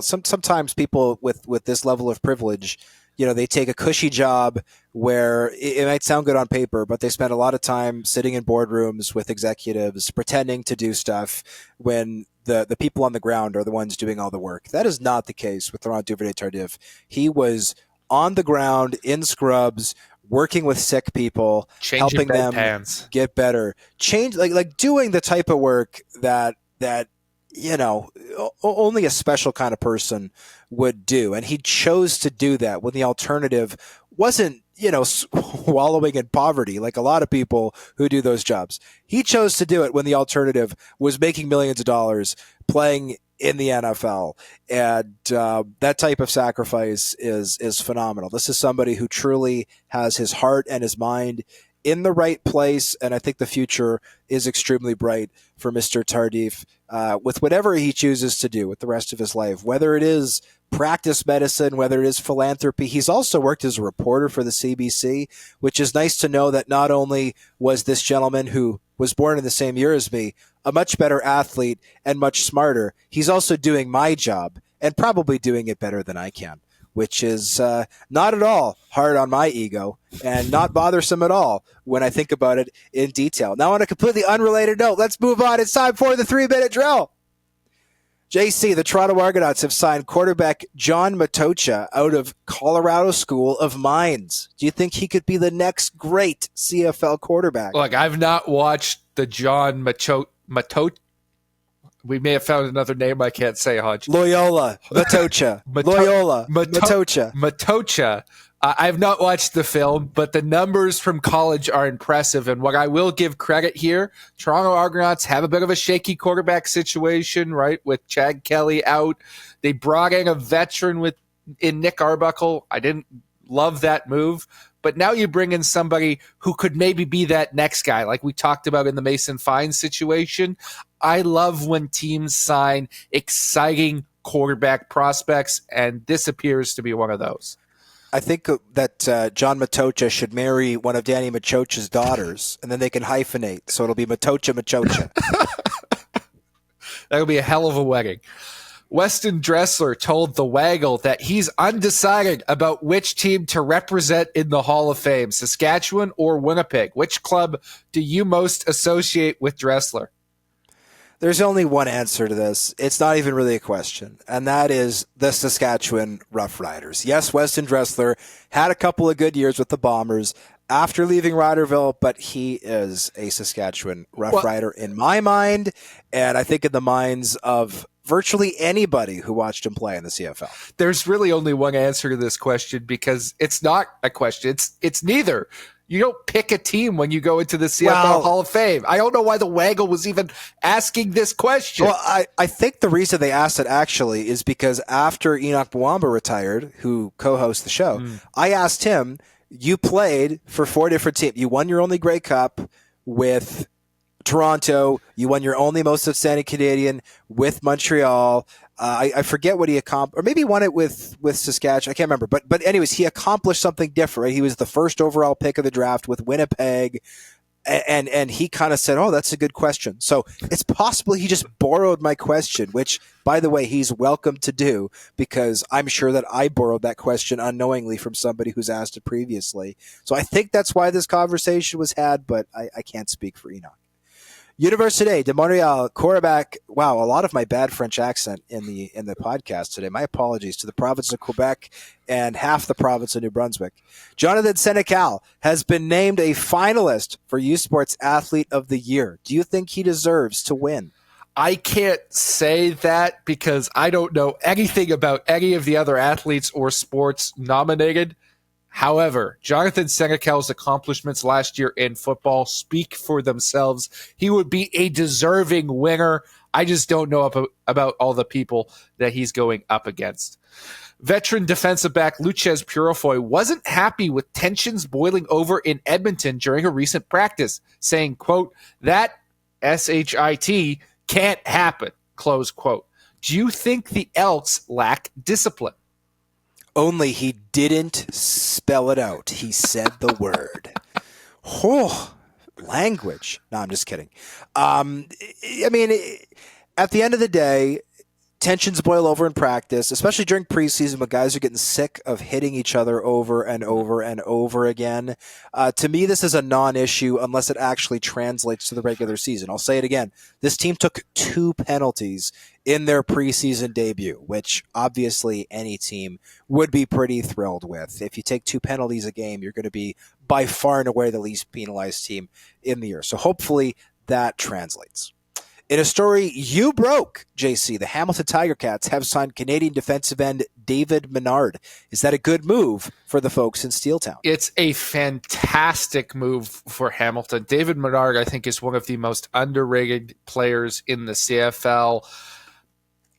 sometimes people with this level of privilege, they take a cushy job where it might sound good on paper, but they spend a lot of time sitting in boardrooms with executives, pretending to do stuff when the people on the ground are the ones doing all the work. That is not the case with Laurent Duvernay-Tardif. He was on the ground in scrubs, working with sick people, helping them get better, doing the type of work that only a special kind of person would do. And he chose to do that when the alternative wasn't, wallowing in poverty like a lot of people who do those jobs. He chose to do it when the alternative was making millions of dollars playing in the NFL. And that type of sacrifice is phenomenal. This is somebody who truly has his heart and his mind in the right place, and I think the future is extremely bright for Mr. Tardif with whatever he chooses to do with the rest of his life, whether it is practice medicine, whether it is philanthropy. He's also worked as a reporter for the CBC, which is nice to know that not only was this gentleman who was born in the same year as me a much better athlete and much smarter, he's also doing my job and probably doing it better than I can, which is not at all hard on my ego and not bothersome at all when I think about it in detail. Now, on a completely unrelated note, let's move on. It's time for the 3-minute drill. JC, the Toronto Argonauts have signed quarterback John Matocha out of Colorado School of Mines. Do you think he could be the next great CFL quarterback? Look, I've not watched the John Matocha. We may have found another name I can't say, Hodge. Loyola Matocha. Loyola Matocha. Matocha. I have not watched the film, but the numbers from college are impressive. And what I will give credit here, Toronto Argonauts have a bit of a shaky quarterback situation, right, with Chad Kelly out. They brought in a veteran in Nick Arbuckle. I didn't love that move. But now you bring in somebody who could maybe be that next guy, like we talked about in the Mason Fine situation. I love when teams sign exciting quarterback prospects, and this appears to be one of those. I think that John Matocha should marry one of Danny Machocha's daughters, and then they can hyphenate, so it'll be Matocha Machocha. That'll be a hell of a wedding. Weston Dressler told The Waggle that he's undecided about which team to represent in the Hall of Fame, Saskatchewan or Winnipeg. Which club do you most associate with Dressler? There's only one answer to this. It's not even really a question, and that is the Saskatchewan Roughriders. Yes, Weston Dressler had a couple of good years with the Bombers after leaving Riderville, but he is a Saskatchewan Roughrider in my mind, and I think in the minds of virtually anybody who watched him play in the CFL. There's really only one answer to this question because it's not a question. It's neither. You don't pick a team when you go into the CFL Hall of Fame. I don't know why the Waggle was even asking this question. Well, I think the reason they asked it actually is because after Enoch Mwamba retired, who co-hosts the show, I asked him, you played for 4 different teams. You won your only Grey Cup with Toronto. You won your only most outstanding Canadian with Montreal. I forget what he accomplished, or maybe he won it with Saskatchewan. I can't remember. But anyways, he accomplished something different. Right? He was the first overall pick of the draft with Winnipeg, and he kind of said, "Oh, that's a good question." So it's possible he just borrowed my question, which, by the way, he's welcome to do because I'm sure that I borrowed that question unknowingly from somebody who's asked it previously. So I think that's why this conversation was had, but I can't speak for Enoch. Université de Montréal quarterback. Wow, a lot of my bad French accent in the podcast today. My apologies to the province of Quebec and half the province of New Brunswick. Jonathan Senecal has been named a finalist for U Sports Athlete of the Year. Do you think he deserves to win? I can't say that because I don't know anything about any of the other athletes or sports nominated. However, Jonathan Senecal's accomplishments last year in football speak for themselves. He would be a deserving winner. I just don't know about all the people that he's going up against. Veteran defensive back Luchez Purifoy wasn't happy with tensions boiling over in Edmonton during a recent practice, saying, quote, that SHIT can't happen, close quote. Do you think the Elks lack discipline? Only he didn't spell it out. He said the word. Oh, language. No, I'm just kidding. I mean, at the end of the day, tensions boil over in practice, especially during preseason when guys are getting sick of hitting each other over and over and over again. To me, this is a non-issue unless it actually translates to the regular season. I'll say it again. This team took 2 penalties in their preseason debut, which obviously any team would be pretty thrilled with. If you take 2 penalties a game, you're going to be by far and away the least penalized team in the year. So hopefully that translates. In a story you broke, JC, the Hamilton Tiger Cats have signed Canadian defensive end David Menard. Is that a good move for the folks in Steeltown? It's a fantastic move for Hamilton. David Menard, I think, is one of the most underrated players in the CFL.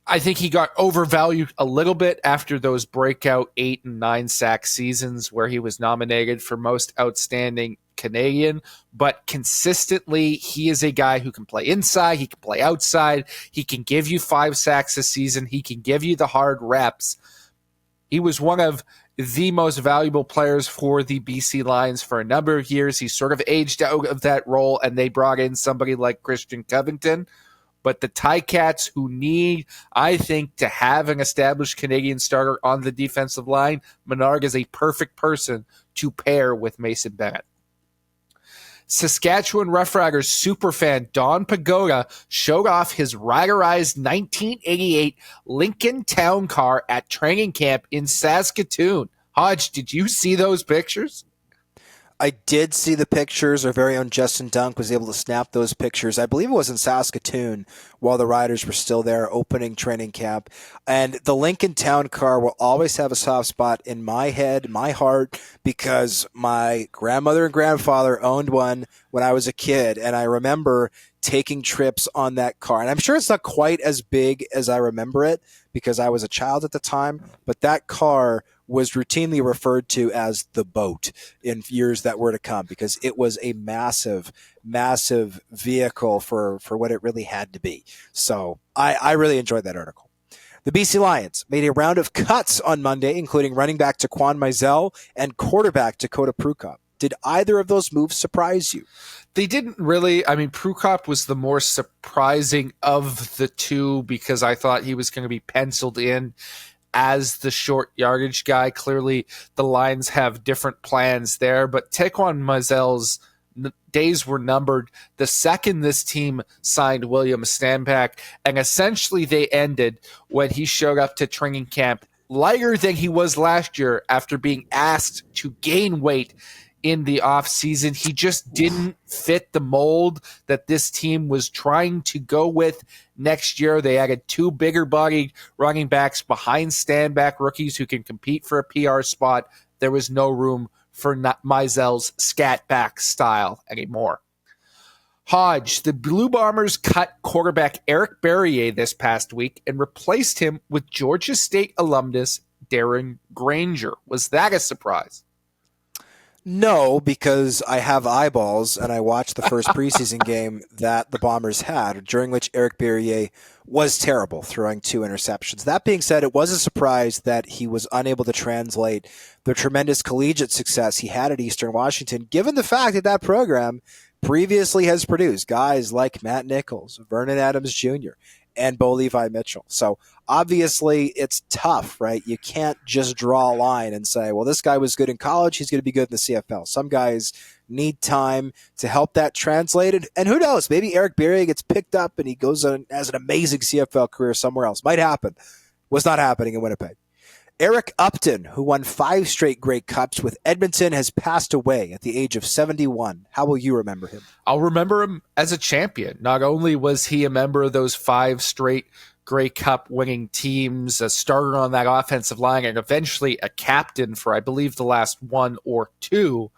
I think he got overvalued a little bit after those breakout 8 and 9 sack seasons where he was nominated for most outstanding Canadian, but consistently he is a guy who can play inside, he can play outside, he can give you 5 sacks a season, he can give you the hard reps. He was one of the most valuable players for the BC Lions for a number of years. He sort of aged out of that role, and they brought in somebody like Christian Covington. But the Ticats, who need, I think, to have an established Canadian starter on the defensive line, Menard is a perfect person to pair with Mason Bennett. Saskatchewan Roughriders superfan Don Pagoda showed off his riderized 1988 Lincoln Town Car at training camp in Saskatoon. Hodge, did you see those pictures? I did see the pictures. Our very own Justin Dunk was able to snap those pictures. I believe it was in Saskatoon while the Riders were still there opening training camp. And the Lincoln Town Car will always have a soft spot in my head, my heart, because my grandmother and grandfather owned one when I was a kid. And I remember taking trips on that car. And I'm sure it's not quite as big as I remember it because I was a child at the time, but that car was routinely referred to as the boat in years that were to come because it was a massive, massive vehicle for what it really had to be. So I really enjoyed that article. The BC Lions made a round of cuts on Monday, including running back Johnny Manziel and quarterback Dakota Prukop. Did either of those moves surprise you? They didn't really. I mean, Prukop was the more surprising of the two because I thought he was going to be penciled in as the short yardage guy. Clearly, the Lions have different plans there, but Taquan Manziel's days were numbered the second this team signed William Stanback, and essentially they ended when he showed up to training camp lighter than he was last year after being asked to gain weight in the offseason. He just didn't fit the mold that this team was trying to go with next year. They added 2 bigger-bodied running backs behind Stanback rookies who can compete for a PR spot. There was no room for Meisel's scat back style anymore. Hodge, the Blue Bombers cut quarterback Eric Berrier this past week and replaced him with Georgia State alumnus Darren Granger. Was that a surprise? No, because I have eyeballs and I watched the first preseason game that the Bombers had, during which Eric Berrier was terrible, throwing 2 interceptions. That being said, it was a surprise that he was unable to translate the tremendous collegiate success he had at Eastern Washington, given the fact that that program previously has produced guys like Matt Nichols, Vernon Adams Jr., and Bo Levi Mitchell. So obviously it's tough, right? You can't just draw a line and say, well, this guy was good in college, he's going to be good in the CFL. Some guys need time to help that translate. And who knows, maybe Eric Berrier gets picked up and he goes on as an amazing CFL career somewhere else. Might happen. Was not happening in Winnipeg. Eric Upton, who won 5 straight Grey Cups with Edmonton, has passed away at the age of 71. How will you remember him? I'll remember him as a champion. Not only was he a member of those 5 straight Grey Cup winning teams, a starter on that offensive line, and eventually a captain for, I believe, the last 1 or 2.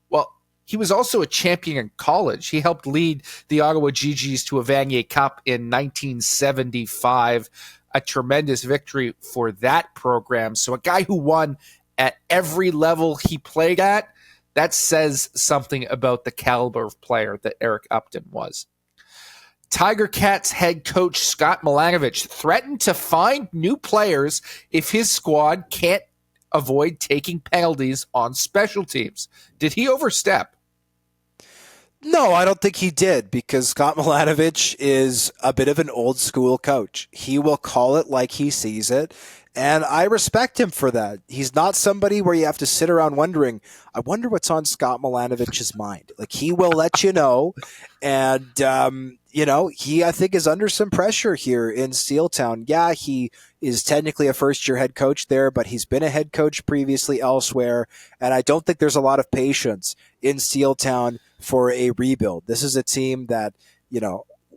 Well, he was also a champion in college. He helped lead the Ottawa GGs to a Vanier Cup in 1975. A tremendous victory for that program. So a guy who won at every level he played at, that says something about the caliber of player that Eric Upton was. Tiger Cats head coach Scott Milanovich threatened to find new players if his squad can't avoid taking penalties on special teams. Did he overstep? No, I don't think he did, because Scott Milanovich is a bit of an old school coach. He will call it like he sees it, and I respect him for that. He's not somebody where you have to sit around wondering, I wonder what's on Scott Milanovich's mind. Like, he will let you know, and he, I think, is under some pressure here in Steeltown. Yeah, he is technically a first-year head coach there, but he's been a head coach previously elsewhere, and I don't think there's a lot of patience in Steeltown for a rebuild. This is a team that,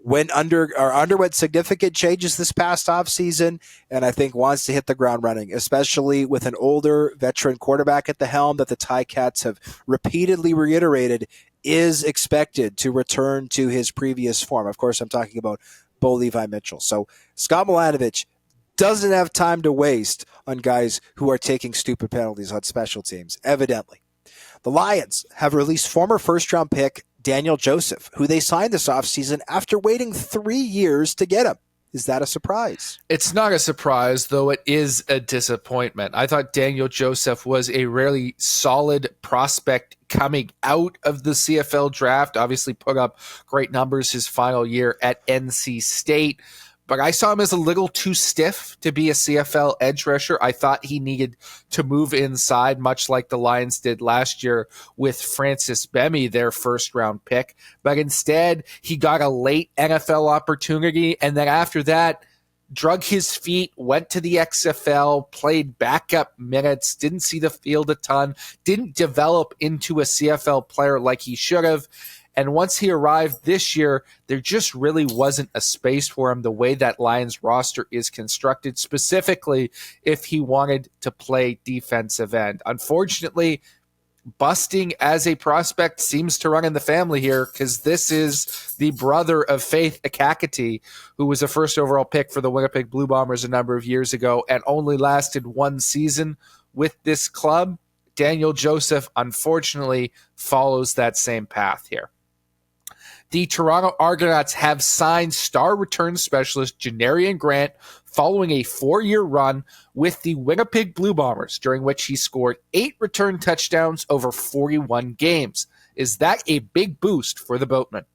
underwent significant changes this past offseason, and I think wants to hit the ground running, especially with an older veteran quarterback at the helm that the Ticats have repeatedly reiterated is expected to return to his previous form. Of course, I'm talking about Bo Levi Mitchell. So Scott Milanovich doesn't have time to waste on guys who are taking stupid penalties on special teams, evidently. The Lions have released former first-round pick Daniel Joseph, who they signed this offseason after waiting 3 years to get him. Is that a surprise? It's not a surprise, though it is a disappointment. I thought Daniel Joseph was a really solid prospect coming out of the CFL draft. Obviously put up great numbers his final year at NC State. But I saw him as a little too stiff to be a CFL edge rusher. I thought he needed to move inside, much like the Lions did last year with Francis Bemi, their first-round pick. But instead, he got a late NFL opportunity, and then after that, drug his feet, went to the XFL, played backup minutes, didn't see the field a ton, didn't develop into a CFL player like he should have. And once he arrived this year, there just really wasn't a space for him the way that Lions roster is constructed, specifically if he wanted to play defensive end. Unfortunately, busting as a prospect seems to run in the family here, because this is the brother of Faith Akakati, who was a first overall pick for the Winnipeg Blue Bombers a number of years ago and only lasted one season with this club. Daniel Joseph, unfortunately, follows that same path here. The Toronto Argonauts have signed star return specialist Janarion Grant following a 4-year run with the Winnipeg Blue Bombers, during which he scored 8 return touchdowns over 41 games. Is that a big boost for the Boatmen?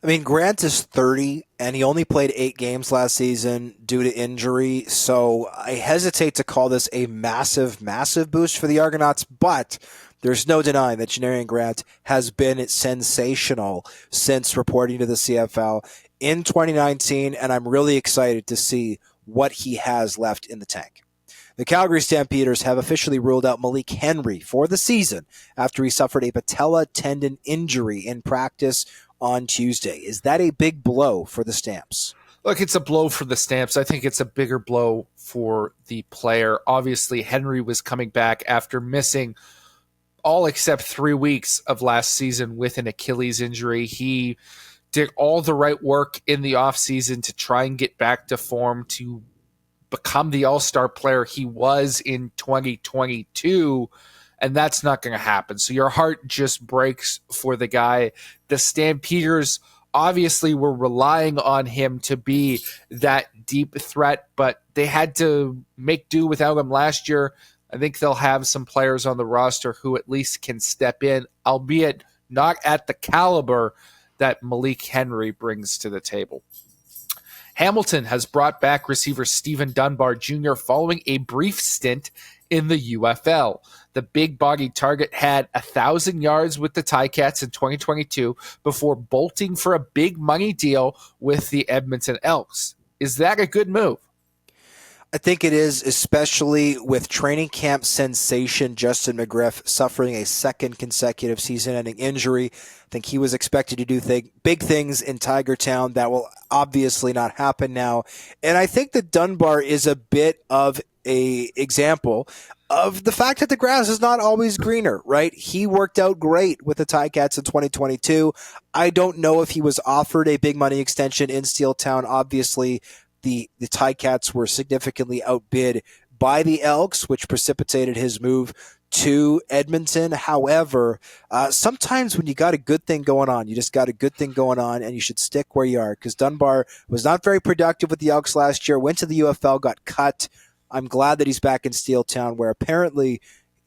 I mean, Grant is 30, and he only played 8 games last season due to injury, so I hesitate to call this a massive, massive boost for the Argonauts, but there's no denying that Janarion Grant has been sensational since reporting to the CFL in 2019, and I'm really excited to see what he has left in the tank. The Calgary Stampeders have officially ruled out Malik Henry for the season after he suffered a patella tendon injury in practice on Tuesday. Is that a big blow for the Stamps? Look, it's a blow for the Stamps. I think it's a bigger blow for the player. Obviously, Henry was coming back after missing all except 3 weeks of last season with an Achilles injury. He did all the right work in the offseason to try and get back to form, to become the all-star player he was in 2022, and that's not going to happen. So your heart just breaks for the guy. The Stampeders obviously were relying on him to be that deep threat, but they had to make do without him last year. I think they'll have some players on the roster who at least can step in, albeit not at the caliber that Malik Henry brings to the table. Hamilton has brought back receiver Stephen Dunbar Jr. following a brief stint in the UFL. The big-bodied target had 1,000 yards with the Ticats in 2022 before bolting for a big money deal with the Edmonton Elks. Is that a good move? I think it is, especially with training camp sensation Justin McGriff suffering a second consecutive season-ending injury. I think he was expected to do big things in Tiger Town. That will obviously not happen now. And I think that Dunbar is a bit of a example of the fact that the grass is not always greener, right? He worked out great with the Ticats in 2022. I don't know if he was offered a big money extension in Steel Town. Obviously, the Ticats were significantly outbid by the Elks, which precipitated his move to Edmonton. However, sometimes when you got a good thing going on, you just got a good thing going on, and you should stick where you are, because Dunbar was not very productive with the Elks last year, went to the UFL, got cut. I'm glad that he's back in Steel Town, where apparently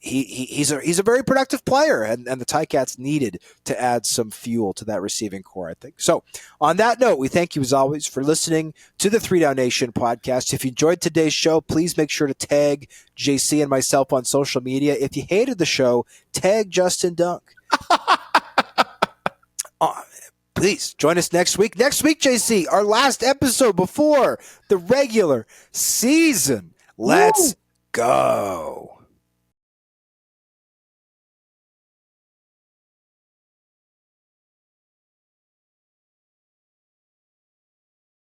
he's a very productive player, and the Ticats needed to add some fuel to that receiving core, I think. So on that note, we thank you as always for listening to the 3 Down Nation podcast. If you enjoyed today's show, please make sure to tag JC and myself on social media. If you hated the show, tag Justin Dunk. Please join us next week. Next week, JC, our last episode before the regular season. Let's go.